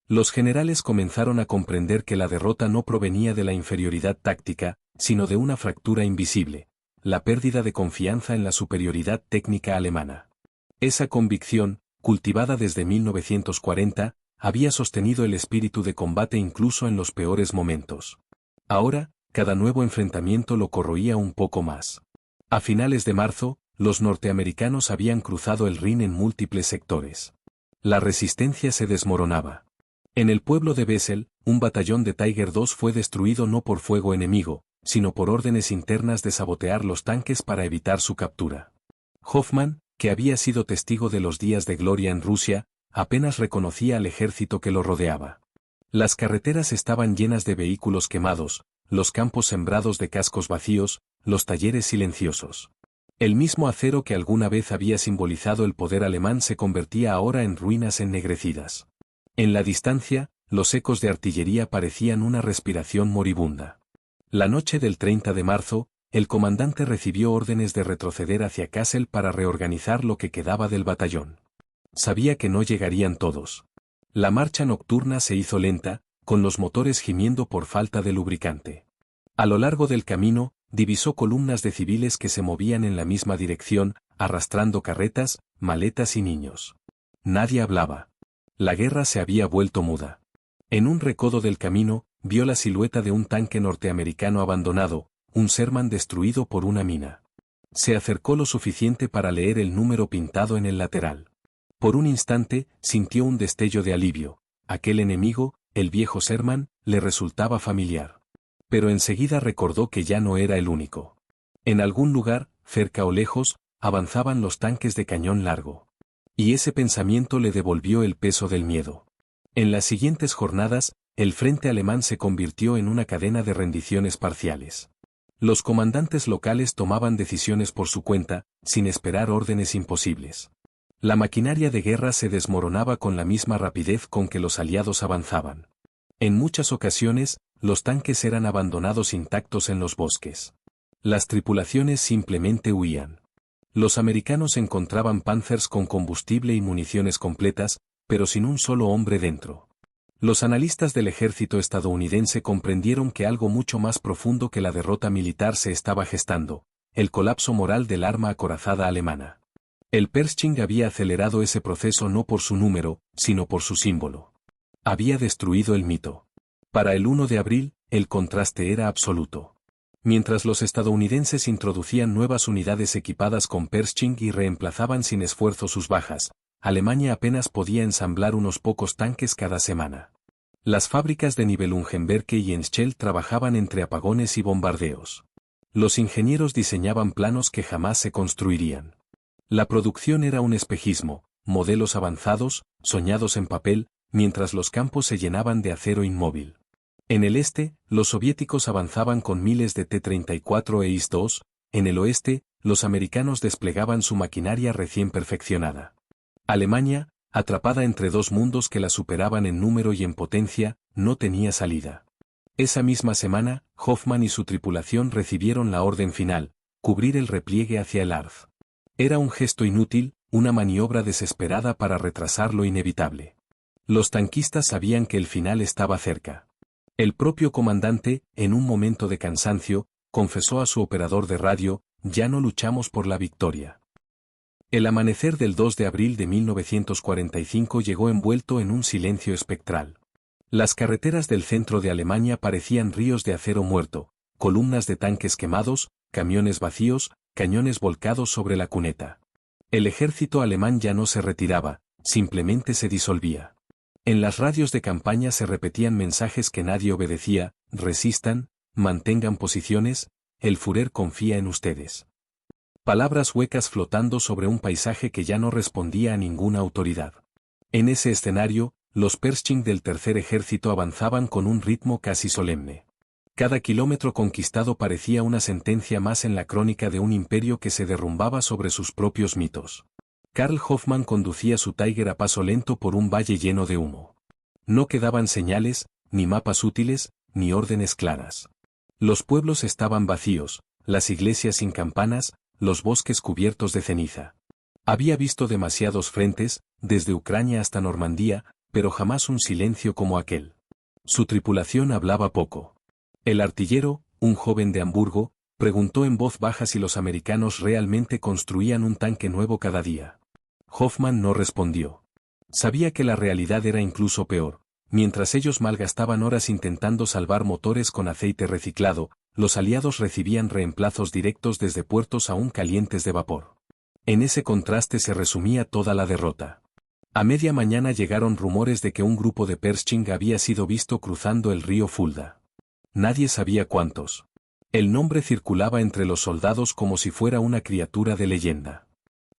Los generales comenzaron a comprender que la derrota no provenía de la inferioridad táctica, sino de una fractura invisible: la pérdida de confianza en la superioridad técnica alemana. Esa convicción, cultivada desde 1940, había sostenido el espíritu de combate incluso en los peores momentos. Ahora, cada nuevo enfrentamiento lo corroía un poco más. A finales de marzo, los norteamericanos habían cruzado el Rin en múltiples sectores. La resistencia se desmoronaba. En el pueblo de Wesel, un batallón de Tiger II fue destruido no por fuego enemigo, sino por órdenes internas de sabotear los tanques para evitar su captura. Hoffmann, que había sido testigo de los días de gloria en Rusia, apenas reconocía al ejército que lo rodeaba. Las carreteras estaban llenas de vehículos quemados, los campos sembrados de cascos vacíos, los talleres silenciosos. El mismo acero que alguna vez había simbolizado el poder alemán se convertía ahora en ruinas ennegrecidas. En la distancia, los ecos de artillería parecían una respiración moribunda. La noche del 30 de marzo, el comandante recibió órdenes de retroceder hacia Kassel para reorganizar lo que quedaba del batallón. Sabía que no llegarían todos. La marcha nocturna se hizo lenta, con los motores gimiendo por falta de lubricante. A lo largo del camino, divisó columnas de civiles que se movían en la misma dirección, arrastrando carretas, maletas y niños. Nadie hablaba. La guerra se había vuelto muda. En un recodo del camino, vio la silueta de un tanque norteamericano abandonado, un Sherman destruido por una mina. Se acercó lo suficiente para leer el número pintado en el lateral. Por un instante, sintió un destello de alivio. Aquel enemigo, el viejo Sherman, le resultaba familiar. Pero enseguida recordó que ya no era el único. En algún lugar, cerca o lejos, avanzaban los tanques de cañón largo. Y ese pensamiento le devolvió el peso del miedo. En las siguientes jornadas, el frente alemán se convirtió en una cadena de rendiciones parciales. Los comandantes locales tomaban decisiones por su cuenta, sin esperar órdenes imposibles. La maquinaria de guerra se desmoronaba con la misma rapidez con que los aliados avanzaban. En muchas ocasiones, los tanques eran abandonados intactos en los bosques. Las tripulaciones simplemente huían. Los americanos encontraban Panzers con combustible y municiones completas, pero sin un solo hombre dentro. Los analistas del ejército estadounidense comprendieron que algo mucho más profundo que la derrota militar se estaba gestando: el colapso moral del arma acorazada alemana. El Pershing había acelerado ese proceso no por su número, sino por su símbolo. Había destruido el mito. Para el 1 de abril, el contraste era absoluto. Mientras los estadounidenses introducían nuevas unidades equipadas con Pershing y reemplazaban sin esfuerzo sus bajas, Alemania apenas podía ensamblar unos pocos tanques cada semana. Las fábricas de Nibelungenwerke y Henschel trabajaban entre apagones y bombardeos. Los ingenieros diseñaban planos que jamás se construirían. La producción era un espejismo, modelos avanzados, soñados en papel, mientras los campos se llenaban de acero inmóvil. En el este, los soviéticos avanzaban con miles de T-34 e IS-2, en el oeste, los americanos desplegaban su maquinaria recién perfeccionada. Alemania, atrapada entre dos mundos que la superaban en número y en potencia, no tenía salida. Esa misma semana, Hoffmann y su tripulación recibieron la orden final: cubrir el repliegue hacia el Arz. Era un gesto inútil, una maniobra desesperada para retrasar lo inevitable. Los tanquistas sabían que el final estaba cerca. El propio comandante, en un momento de cansancio, confesó a su operador de radio: ya no luchamos por la victoria. El amanecer del 2 de abril de 1945 llegó envuelto en un silencio espectral. Las carreteras del centro de Alemania parecían ríos de acero muerto, columnas de tanques quemados, camiones vacíos, cañones volcados sobre la cuneta. El ejército alemán ya no se retiraba, simplemente se disolvía. En las radios de campaña se repetían mensajes que nadie obedecía: resistan, mantengan posiciones, el Führer confía en ustedes. Palabras huecas flotando sobre un paisaje que ya no respondía a ninguna autoridad. En ese escenario, los Pershing del Tercer Ejército avanzaban con un ritmo casi solemne. Cada kilómetro conquistado parecía una sentencia más en la crónica de un imperio que se derrumbaba sobre sus propios mitos. Karl Hoffmann conducía su Tiger a paso lento por un valle lleno de humo. No quedaban señales, ni mapas útiles, ni órdenes claras. Los pueblos estaban vacíos, las iglesias sin campanas, los bosques cubiertos de ceniza. Había visto demasiados frentes, desde Ucrania hasta Normandía, pero jamás un silencio como aquel. Su tripulación hablaba poco. El artillero, un joven de Hamburgo, preguntó en voz baja si los americanos realmente construían un tanque nuevo cada día. Hoffmann no respondió. Sabía que la realidad era incluso peor. Mientras ellos malgastaban horas intentando salvar motores con aceite reciclado, los aliados recibían reemplazos directos desde puertos aún calientes de vapor. En ese contraste se resumía toda la derrota. A media mañana llegaron rumores de que un grupo de Pershing había sido visto cruzando el río Fulda. Nadie sabía cuántos. El nombre circulaba entre los soldados como si fuera una criatura de leyenda.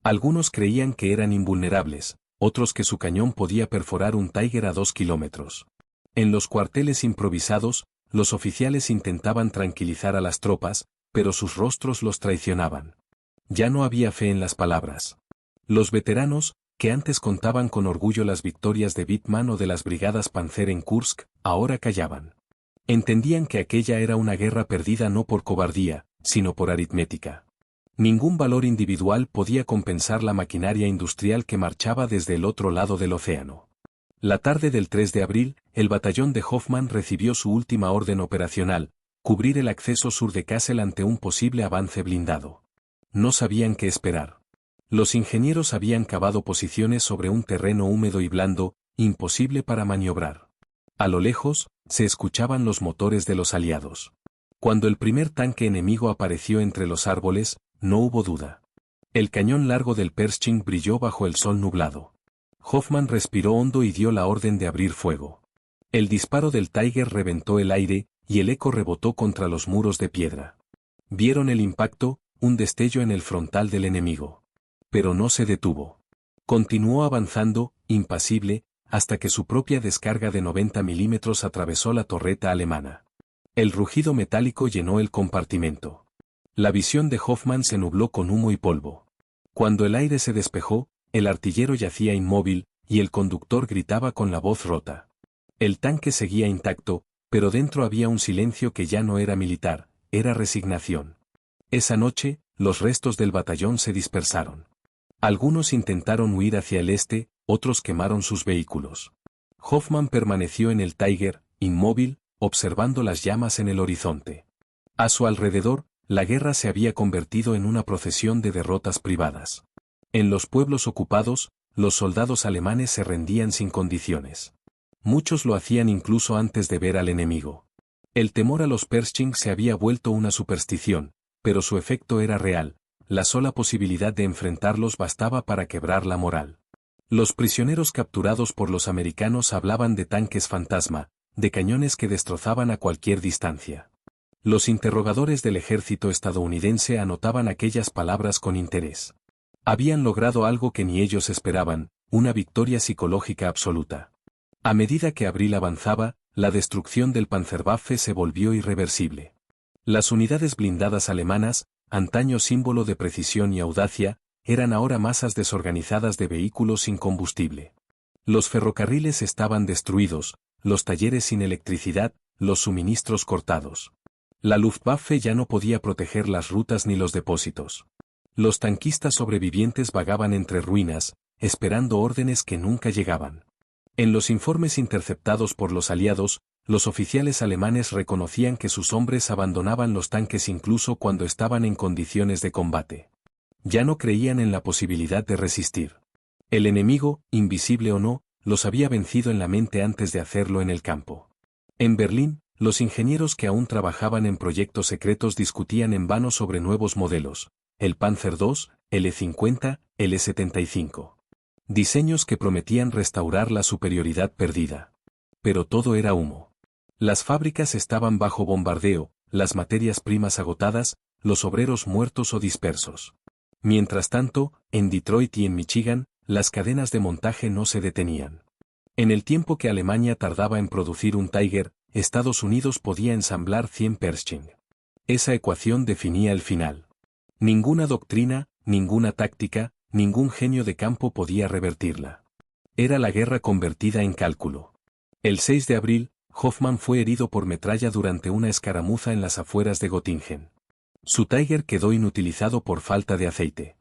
Algunos creían que eran invulnerables, otros que su cañón podía perforar un Tiger a 2 kilómetros. En los cuarteles improvisados, los oficiales intentaban tranquilizar a las tropas, pero sus rostros los traicionaban. Ya no había fe en las palabras. Los veteranos, que antes contaban con orgullo las victorias de Wittmann o de las brigadas Panzer en Kursk, ahora callaban. Entendían que aquella era una guerra perdida no por cobardía, sino por aritmética. Ningún valor individual podía compensar la maquinaria industrial que marchaba desde el otro lado del océano. La tarde del 3 de abril, el batallón de Hoffmann recibió su última orden operacional, cubrir el acceso sur de Kassel ante un posible avance blindado. No sabían qué esperar. Los ingenieros habían cavado posiciones sobre un terreno húmedo y blando, imposible para maniobrar. A lo lejos, se escuchaban los motores de los aliados. Cuando el primer tanque enemigo apareció entre los árboles, no hubo duda. El cañón largo del Pershing brilló bajo el sol nublado. Hoffmann respiró hondo y dio la orden de abrir fuego. El disparo del Tiger reventó el aire, y el eco rebotó contra los muros de piedra. Vieron el impacto, un destello en el frontal del enemigo. Pero no se detuvo. Continuó avanzando, impasible, hasta que su propia descarga de 90 milímetros atravesó la torreta alemana. El rugido metálico llenó el compartimento. La visión de Hoffmann se nubló con humo y polvo. Cuando el aire se despejó, el artillero yacía inmóvil, y el conductor gritaba con la voz rota. El tanque seguía intacto, pero dentro había un silencio que ya no era militar, era resignación. Esa noche, los restos del batallón se dispersaron. Algunos intentaron huir hacia el este, otros quemaron sus vehículos. Hoffmann permaneció en el Tiger, inmóvil, observando las llamas en el horizonte. A su alrededor, la guerra se había convertido en una procesión de derrotas privadas. En los pueblos ocupados, los soldados alemanes se rendían sin condiciones. Muchos lo hacían incluso antes de ver al enemigo. El temor a los Pershing se había vuelto una superstición, pero su efecto era real. La sola posibilidad de enfrentarlos bastaba para quebrar la moral. Los prisioneros capturados por los americanos hablaban de tanques fantasma, de cañones que destrozaban a cualquier distancia. Los interrogadores del ejército estadounidense anotaban aquellas palabras con interés. Habían logrado algo que ni ellos esperaban, una victoria psicológica absoluta. A medida que abril avanzaba, la destrucción del Panzerwaffe se volvió irreversible. Las unidades blindadas alemanas, antaño símbolo de precisión y audacia, eran ahora masas desorganizadas de vehículos sin combustible. Los ferrocarriles estaban destruidos, los talleres sin electricidad, los suministros cortados. La Luftwaffe ya no podía proteger las rutas ni los depósitos. Los tanquistas sobrevivientes vagaban entre ruinas, esperando órdenes que nunca llegaban. En los informes interceptados por los aliados, los oficiales alemanes reconocían que sus hombres abandonaban los tanques incluso cuando estaban en condiciones de combate. Ya no creían en la posibilidad de resistir. El enemigo, invisible o no, los había vencido en la mente antes de hacerlo en el campo. En Berlín, los ingenieros que aún trabajaban en proyectos secretos discutían en vano sobre nuevos modelos, el Panzer II, el E-50, el E-75. Diseños que prometían restaurar la superioridad perdida. Pero todo era humo. Las fábricas estaban bajo bombardeo, las materias primas agotadas, los obreros muertos o dispersos. Mientras tanto, en Detroit y en Michigan, las cadenas de montaje no se detenían. En el tiempo que Alemania tardaba en producir un Tiger, Estados Unidos podía ensamblar 100 Pershing. Esa ecuación definía el final. Ninguna doctrina, ninguna táctica, ningún genio de campo podía revertirla. Era la guerra convertida en cálculo. El 6 de abril, Hoffmann fue herido por metralla durante una escaramuza en las afueras de Göttingen. Su Tiger quedó inutilizado por falta de aceite.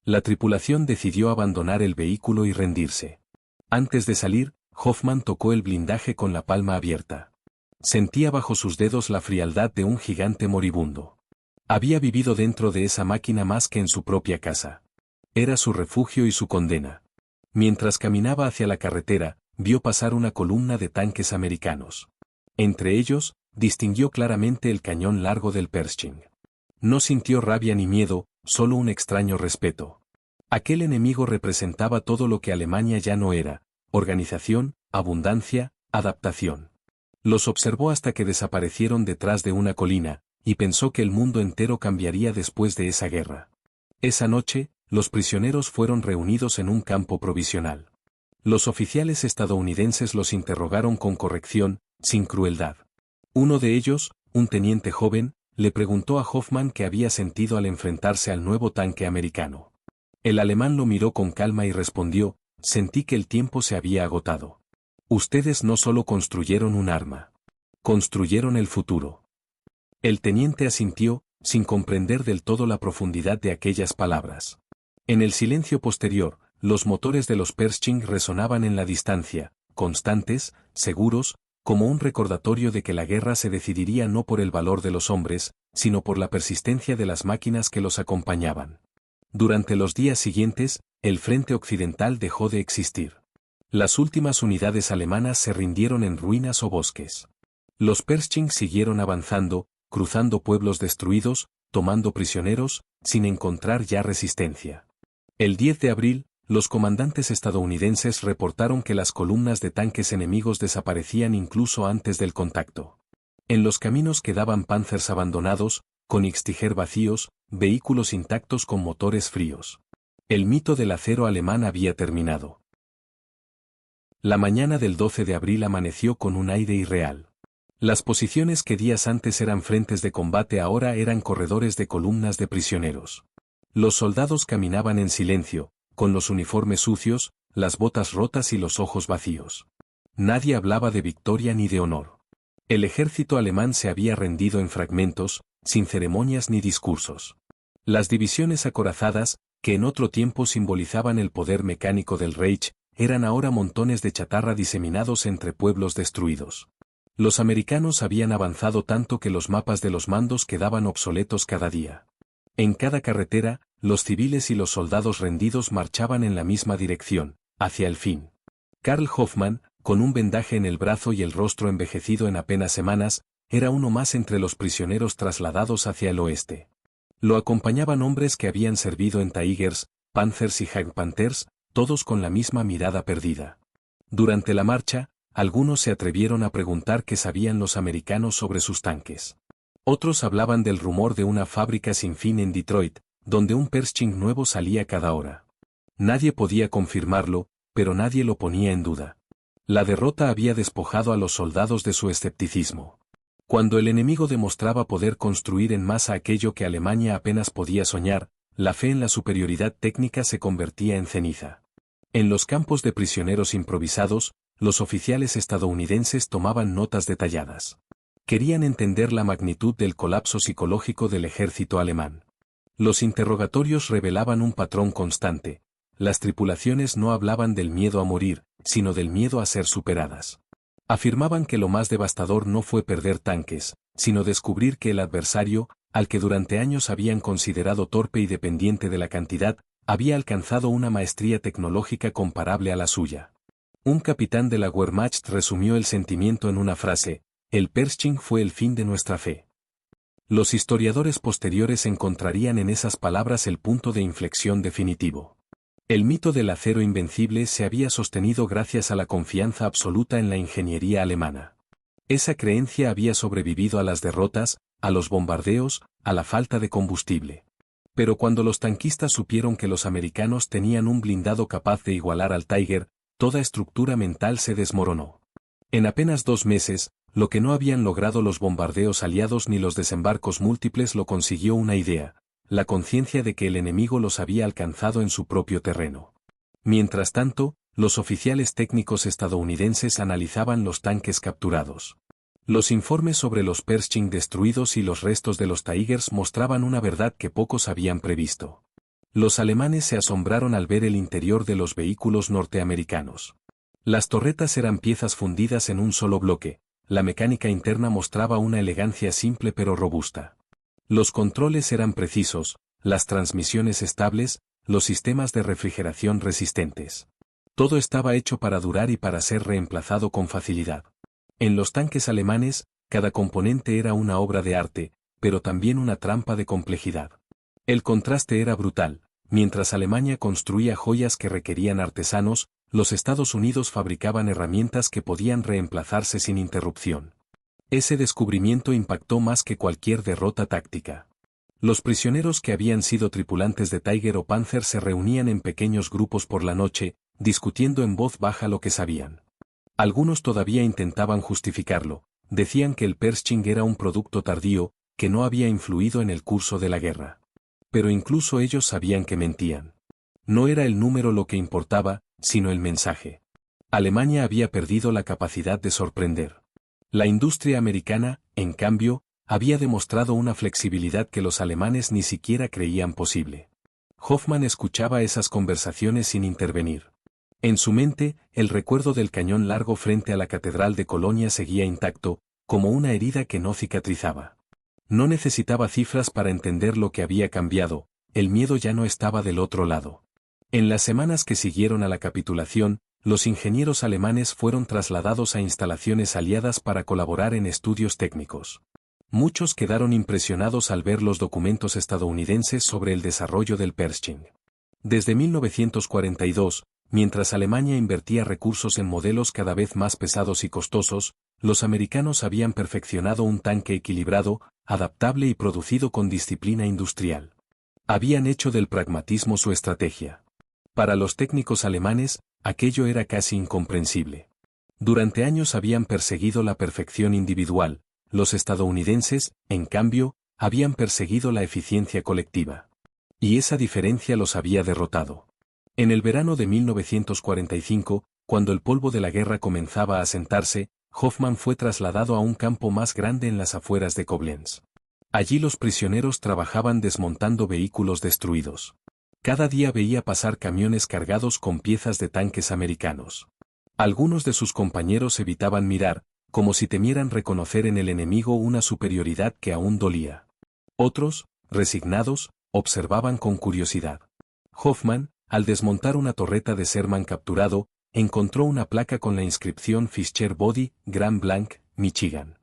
La tripulación decidió abandonar el vehículo y rendirse. Antes de salir, Hoffmann tocó el blindaje con la palma abierta. Sentía bajo sus dedos la frialdad de un gigante moribundo. Había vivido dentro de esa máquina más que en su propia casa. Era su refugio y su condena. Mientras caminaba hacia la carretera, vio pasar una columna de tanques americanos. Entre ellos, distinguió claramente el cañón largo del Pershing. No sintió rabia ni miedo, solo un extraño respeto. Aquel enemigo representaba todo lo que Alemania ya no era: organización, abundancia, adaptación. Los observó hasta que desaparecieron detrás de una colina, y pensó que el mundo entero cambiaría después de esa guerra. Esa noche, los prisioneros fueron reunidos en un campo provisional. Los oficiales estadounidenses los interrogaron con corrección, sin crueldad. Uno de ellos, un teniente joven, le preguntó a Hoffmann qué había sentido al enfrentarse al nuevo tanque americano. El alemán lo miró con calma y respondió: sentí que el tiempo se había agotado. Ustedes no solo construyeron un arma. Construyeron el futuro. El teniente asintió, sin comprender del todo la profundidad de aquellas palabras. En el silencio posterior, los motores de los Pershing resonaban en la distancia, constantes, seguros, como un recordatorio de que la guerra se decidiría no por el valor de los hombres, sino por la persistencia de las máquinas que los acompañaban. Durante los días siguientes, el frente occidental dejó de existir. Las últimas unidades alemanas se rindieron en ruinas o bosques. Los Pershing siguieron avanzando, cruzando pueblos destruidos, tomando prisioneros, sin encontrar ya resistencia. El 10 de abril, los comandantes estadounidenses reportaron que las columnas de tanques enemigos desaparecían incluso antes del contacto. En los caminos quedaban Panzers abandonados, Königstiger vacíos, vehículos intactos con motores fríos. El mito del acero alemán había terminado. La mañana del 12 de abril amaneció con un aire irreal. Las posiciones que días antes eran frentes de combate ahora eran corredores de columnas de prisioneros. Los soldados caminaban en silencio, con los uniformes sucios, las botas rotas y los ojos vacíos. Nadie hablaba de victoria ni de honor. El ejército alemán se había rendido en fragmentos, sin ceremonias ni discursos. Las divisiones acorazadas, que en otro tiempo simbolizaban el poder mecánico del Reich, eran ahora montones de chatarra diseminados entre pueblos destruidos. Los americanos habían avanzado tanto que los mapas de los mandos quedaban obsoletos cada día. En cada carretera, los civiles y los soldados rendidos marchaban en la misma dirección, hacia el fin. Karl Hoffmann, con un vendaje en el brazo y el rostro envejecido en apenas semanas, era uno más entre los prisioneros trasladados hacia el oeste. Lo acompañaban hombres que habían servido en Tigers, Panzers y Jagdpanthers, todos con la misma mirada perdida. Durante la marcha, algunos se atrevieron a preguntar qué sabían los americanos sobre sus tanques. Otros hablaban del rumor de una fábrica sin fin en Detroit, donde un Pershing nuevo salía cada hora. Nadie podía confirmarlo, pero nadie lo ponía en duda. La derrota había despojado a los soldados de su escepticismo. Cuando el enemigo demostraba poder construir en masa aquello que Alemania apenas podía soñar, la fe en la superioridad técnica se convertía en ceniza. En los campos de prisioneros improvisados, los oficiales estadounidenses tomaban notas detalladas. Querían entender la magnitud del colapso psicológico del ejército alemán. Los interrogatorios revelaban un patrón constante: las tripulaciones no hablaban del miedo a morir, sino del miedo a ser superadas. Afirmaban que lo más devastador no fue perder tanques, sino descubrir que el adversario, al que durante años habían considerado torpe y dependiente de la cantidad, había alcanzado una maestría tecnológica comparable a la suya. Un capitán de la Wehrmacht resumió el sentimiento en una frase: el Pershing fue el fin de nuestra fe. Los historiadores posteriores encontrarían en esas palabras el punto de inflexión definitivo. El mito del acero invencible se había sostenido gracias a la confianza absoluta en la ingeniería alemana. Esa creencia había sobrevivido a las derrotas, a los bombardeos, a la falta de combustible. Pero cuando los tanquistas supieron que los americanos tenían un blindado capaz de igualar al Tiger, toda estructura mental se desmoronó. En apenas 2 meses, lo que no habían logrado los bombardeos aliados ni los desembarcos múltiples lo consiguió una idea: la conciencia de que el enemigo los había alcanzado en su propio terreno. Mientras tanto, los oficiales técnicos estadounidenses analizaban los tanques capturados. Los informes sobre los Pershing destruidos y los restos de los Tigers mostraban una verdad que pocos habían previsto. Los alemanes se asombraron al ver el interior de los vehículos norteamericanos. Las torretas eran piezas fundidas en un solo bloque, la mecánica interna mostraba una elegancia simple pero robusta. Los controles eran precisos, las transmisiones estables, los sistemas de refrigeración resistentes. Todo estaba hecho para durar y para ser reemplazado con facilidad. En los tanques alemanes, cada componente era una obra de arte, pero también una trampa de complejidad. El contraste era brutal: mientras Alemania construía joyas que requerían artesanos, los Estados Unidos fabricaban herramientas que podían reemplazarse sin interrupción. Ese descubrimiento impactó más que cualquier derrota táctica. Los prisioneros que habían sido tripulantes de Tiger o Panzer se reunían en pequeños grupos por la noche, discutiendo en voz baja lo que sabían. Algunos todavía intentaban justificarlo, decían que el Pershing era un producto tardío, que no había influido en el curso de la guerra. Pero incluso ellos sabían que mentían. No era el número lo que importaba, sino el mensaje. Alemania había perdido la capacidad de sorprender. La industria americana, en cambio, había demostrado una flexibilidad que los alemanes ni siquiera creían posible. Hoffmann escuchaba esas conversaciones sin intervenir. En su mente, el recuerdo del cañón largo frente a la Catedral de Colonia seguía intacto, como una herida que no cicatrizaba. No necesitaba cifras para entender lo que había cambiado: el miedo ya no estaba del otro lado. En las semanas que siguieron a la capitulación, los ingenieros alemanes fueron trasladados a instalaciones aliadas para colaborar en estudios técnicos. Muchos quedaron impresionados al ver los documentos estadounidenses sobre el desarrollo del Pershing. Desde 1942, mientras Alemania invertía recursos en modelos cada vez más pesados y costosos, los americanos habían perfeccionado un tanque equilibrado, adaptable y producido con disciplina industrial. Habían hecho del pragmatismo su estrategia. Para los técnicos alemanes, aquello era casi incomprensible. Durante años habían perseguido la perfección individual; los estadounidenses, en cambio, habían perseguido la eficiencia colectiva. Y esa diferencia los había derrotado. En el verano de 1945, cuando el polvo de la guerra comenzaba a asentarse, Hoffmann fue trasladado a un campo más grande en las afueras de Koblenz. Allí los prisioneros trabajaban desmontando vehículos destruidos. Cada día veía pasar camiones cargados con piezas de tanques americanos. Algunos de sus compañeros evitaban mirar, como si temieran reconocer en el enemigo una superioridad que aún dolía. Otros, resignados, observaban con curiosidad. Hoffmann, al desmontar una torreta de Sherman capturado, encontró una placa con la inscripción Fischer Body, Grand Blanc, Michigan.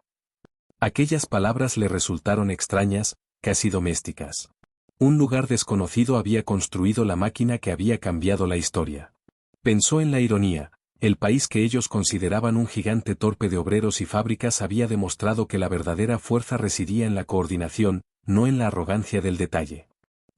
Aquellas palabras le resultaron extrañas, casi domésticas. Un lugar desconocido había construido la máquina que había cambiado la historia. Pensó en la ironía: el país que ellos consideraban un gigante torpe de obreros y fábricas había demostrado que la verdadera fuerza residía en la coordinación, no en la arrogancia del detalle.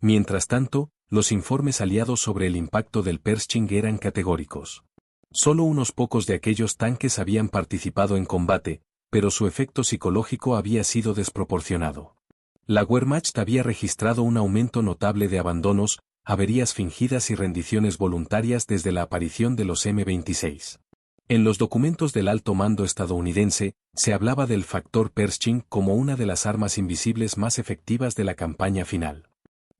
Mientras tanto, los informes aliados sobre el impacto del Pershing eran categóricos. Solo unos pocos de aquellos tanques habían participado en combate, pero su efecto psicológico había sido desproporcionado. La Wehrmacht había registrado un aumento notable de abandonos, averías fingidas y rendiciones voluntarias desde la aparición de los M-26. En los documentos del alto mando estadounidense, se hablaba del factor Pershing como una de las armas invisibles más efectivas de la campaña final.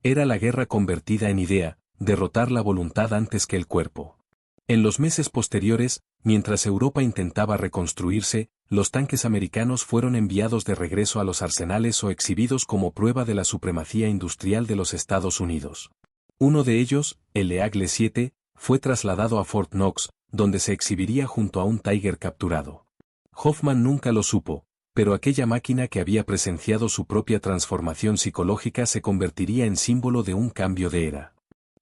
Era la guerra convertida en idea, derrotar la voluntad antes que el cuerpo. En los meses posteriores, mientras Europa intentaba reconstruirse, los tanques americanos fueron enviados de regreso a los arsenales o exhibidos como prueba de la supremacía industrial de los Estados Unidos. Uno de ellos, el Eagle 7, fue trasladado a Fort Knox, donde se exhibiría junto a un Tiger capturado. Hoffmann nunca lo supo, pero aquella máquina que había presenciado su propia transformación psicológica se convertiría en símbolo de un cambio de era.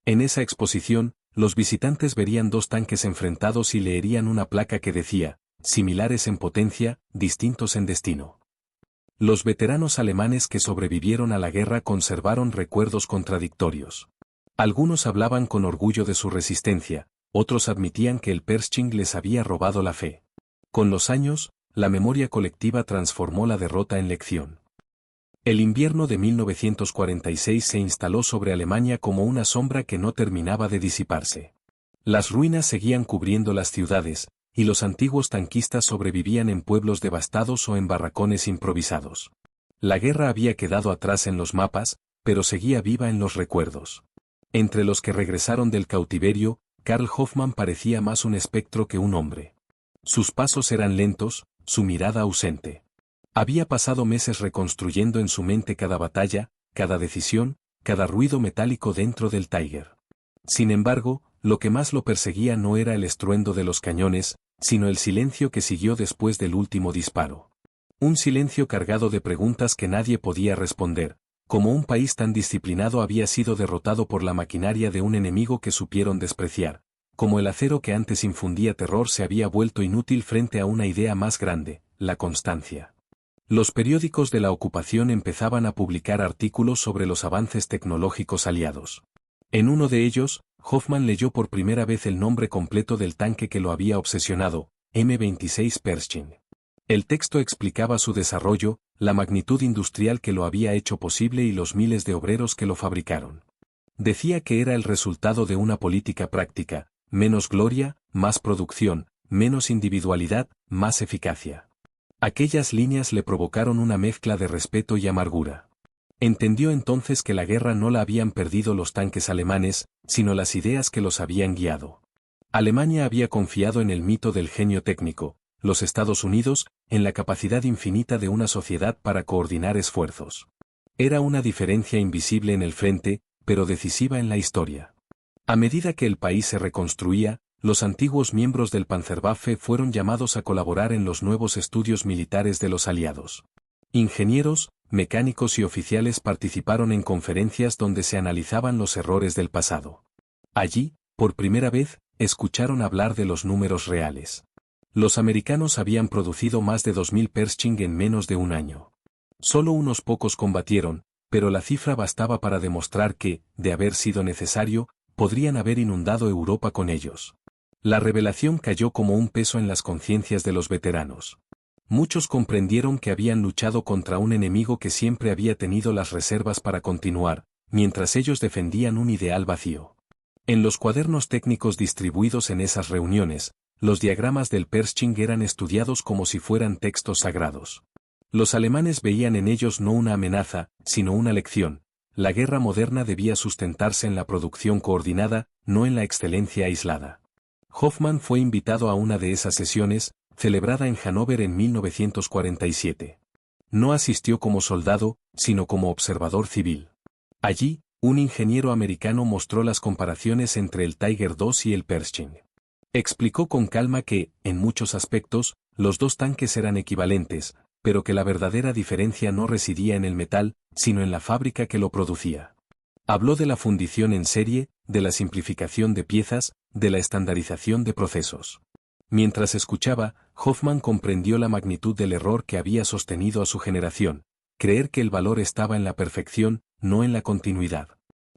En esa exposición, los visitantes verían 2 tanques enfrentados y leerían una placa que decía: similares en potencia, distintos en destino. Los veteranos alemanes que sobrevivieron a la guerra conservaron recuerdos contradictorios. Algunos hablaban con orgullo de su resistencia, otros admitían que el Pershing les había robado la fe. Con los años, la memoria colectiva transformó la derrota en lección. El invierno de 1946 se instaló sobre Alemania como una sombra que no terminaba de disiparse. Las ruinas seguían cubriendo las ciudades, y los antiguos tanquistas sobrevivían en pueblos devastados o en barracones improvisados. La guerra había quedado atrás en los mapas, pero seguía viva en los recuerdos. Entre los que regresaron del cautiverio, Karl Hoffmann parecía más un espectro que un hombre. Sus pasos eran lentos, su mirada ausente. Había pasado meses reconstruyendo en su mente cada batalla, cada decisión, cada ruido metálico dentro del Tiger. Sin embargo, lo que más lo perseguía no era el estruendo de los cañones, sino el silencio que siguió después del último disparo. Un silencio cargado de preguntas que nadie podía responder, como un país tan disciplinado había sido derrotado por la maquinaria de un enemigo que supieron despreciar, como el acero que antes infundía terror se había vuelto inútil frente a una idea más grande, la constancia. Los periódicos de la ocupación empezaban a publicar artículos sobre los avances tecnológicos aliados. En uno de ellos, Hoffmann leyó por primera vez el nombre completo del tanque que lo había obsesionado, M26 Pershing. El texto explicaba su desarrollo, la magnitud industrial que lo había hecho posible y los miles de obreros que lo fabricaron. Decía que era el resultado de una política práctica, menos gloria, más producción, menos individualidad, más eficacia. Aquellas líneas le provocaron una mezcla de respeto y amargura. Entendió entonces que la guerra no la habían perdido los tanques alemanes, sino las ideas que los habían guiado. Alemania había confiado en el mito del genio técnico, los Estados Unidos, en la capacidad infinita de una sociedad para coordinar esfuerzos. Era una diferencia invisible en el frente, pero decisiva en la historia. A medida que el país se reconstruía, los antiguos miembros del Panzerwaffe fueron llamados a colaborar en los nuevos estudios militares de los aliados. Ingenieros, mecánicos y oficiales participaron en conferencias donde se analizaban los errores del pasado. Allí, por primera vez, escucharon hablar de los números reales. Los americanos habían producido más de 2000 Pershing en menos de un año. Solo unos pocos combatieron, pero la cifra bastaba para demostrar que, de haber sido necesario, podrían haber inundado Europa con ellos. La revelación cayó como un peso en las conciencias de los veteranos. Muchos comprendieron que habían luchado contra un enemigo que siempre había tenido las reservas para continuar, mientras ellos defendían un ideal vacío. En los cuadernos técnicos distribuidos en esas reuniones, los diagramas del Pershing eran estudiados como si fueran textos sagrados. Los alemanes veían en ellos no una amenaza, sino una lección. La guerra moderna debía sustentarse en la producción coordinada, no en la excelencia aislada. Hoffmann fue invitado a una de esas sesiones, celebrada en Hannover en 1947. No asistió como soldado, sino como observador civil. Allí, un ingeniero americano mostró las comparaciones entre el Tiger II y el Pershing. Explicó con calma que, en muchos aspectos, los dos tanques eran equivalentes, pero que la verdadera diferencia no residía en el metal, sino en la fábrica que lo producía. Habló de la fundición en serie, de la simplificación de piezas, de la estandarización de procesos. Mientras escuchaba, Hoffmann comprendió la magnitud del error que había sostenido a su generación, creer que el valor estaba en la perfección, no en la continuidad.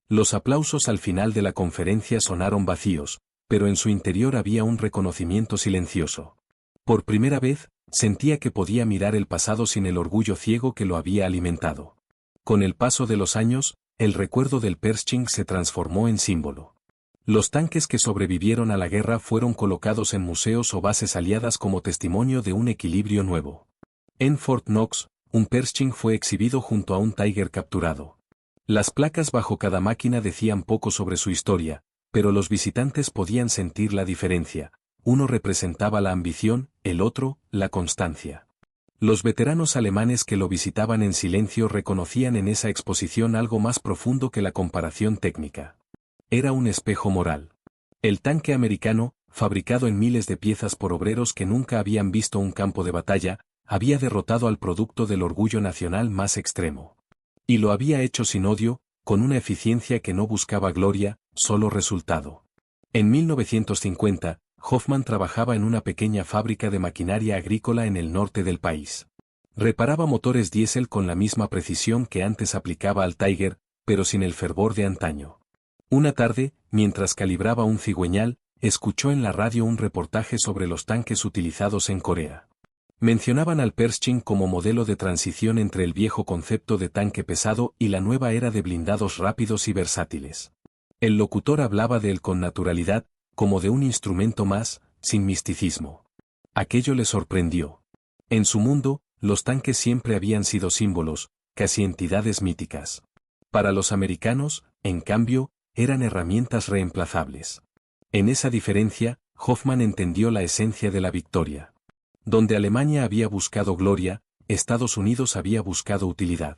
Los aplausos al final de la conferencia sonaron vacíos, pero en su interior había un reconocimiento silencioso. Por primera vez, sentía que podía mirar el pasado sin el orgullo ciego que lo había alimentado. Con el paso de los años, el recuerdo del Pershing se transformó en símbolo. Los tanques que sobrevivieron a la guerra fueron colocados en museos o bases aliadas como testimonio de un equilibrio nuevo. En Fort Knox, un Pershing fue exhibido junto a un Tiger capturado. Las placas bajo cada máquina decían poco sobre su historia, pero los visitantes podían sentir la diferencia. Uno representaba la ambición, el otro, la constancia. Los veteranos alemanes que lo visitaban en silencio reconocían en esa exposición algo más profundo que la comparación técnica. Era un espejo moral. El tanque americano, fabricado en miles de piezas por obreros que nunca habían visto un campo de batalla, había derrotado al producto del orgullo nacional más extremo. Y lo había hecho sin odio, con una eficiencia que no buscaba gloria, solo resultado. En 1950, Hoffmann trabajaba en una pequeña fábrica de maquinaria agrícola en el norte del país. Reparaba motores diésel con la misma precisión que antes aplicaba al Tiger, pero sin el fervor de antaño. Una tarde, mientras calibraba un cigüeñal, escuchó en la radio un reportaje sobre los tanques utilizados en Corea. Mencionaban al Pershing como modelo de transición entre el viejo concepto de tanque pesado y la nueva era de blindados rápidos y versátiles. El locutor hablaba de él con naturalidad, como de un instrumento más, sin misticismo. Aquello le sorprendió. En su mundo, los tanques siempre habían sido símbolos, casi entidades míticas. Para los americanos, en cambio, eran herramientas reemplazables. En esa diferencia, Hoffman entendió la esencia de la victoria. Donde Alemania había buscado gloria, Estados Unidos había buscado utilidad.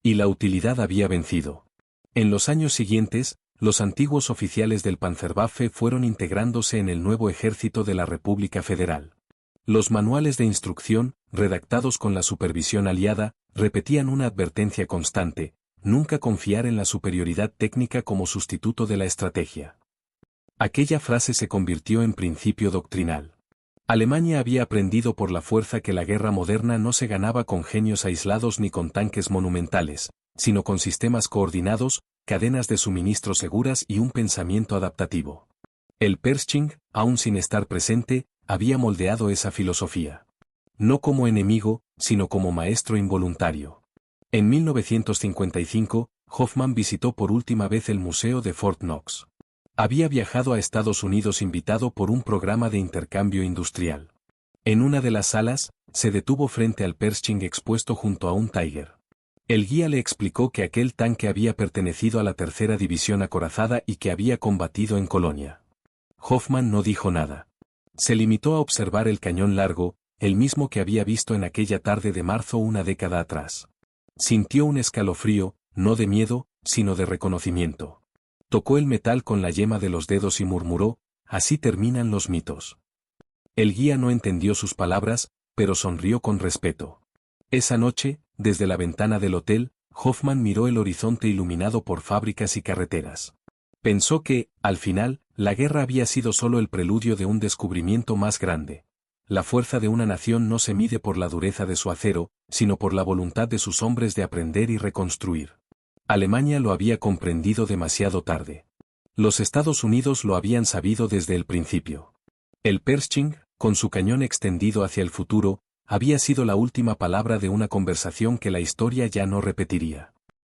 Y la utilidad había vencido. En los años siguientes, los antiguos oficiales del Panzerwaffe fueron integrándose en el nuevo ejército de la República Federal. Los manuales de instrucción, redactados con la supervisión aliada, repetían una advertencia constante: nunca confiar en la superioridad técnica como sustituto de la estrategia. Aquella frase se convirtió en principio doctrinal. Alemania había aprendido por la fuerza que la guerra moderna no se ganaba con genios aislados ni con tanques monumentales, sino con sistemas coordinados, cadenas de suministro seguras y un pensamiento adaptativo. El Pershing, aún sin estar presente, había moldeado esa filosofía. No como enemigo, sino como maestro involuntario. En 1955, Hoffman visitó por última vez el Museo de Fort Knox. Había viajado a Estados Unidos invitado por un programa de intercambio industrial. En una de las salas, se detuvo frente al Pershing expuesto junto a un Tiger. El guía le explicó que aquel tanque había pertenecido a la tercera división acorazada y que había combatido en Colonia. Hoffman no dijo nada. Se limitó a observar el cañón largo, el mismo que había visto en aquella tarde de marzo una década atrás. Sintió un escalofrío, no de miedo, sino de reconocimiento. Tocó el metal con la yema de los dedos y murmuró: así terminan los mitos. El guía no entendió sus palabras, pero sonrió con respeto. Esa noche, desde la ventana del hotel, Hoffman miró el horizonte iluminado por fábricas y carreteras. Pensó que, al final, la guerra había sido solo el preludio de un descubrimiento más grande. La fuerza de una nación no se mide por la dureza de su acero, sino por la voluntad de sus hombres de aprender y reconstruir. Alemania lo había comprendido demasiado tarde. Los Estados Unidos lo habían sabido desde el principio. El Pershing, con su cañón extendido hacia el futuro, había sido la última palabra de una conversación que la historia ya no repetiría.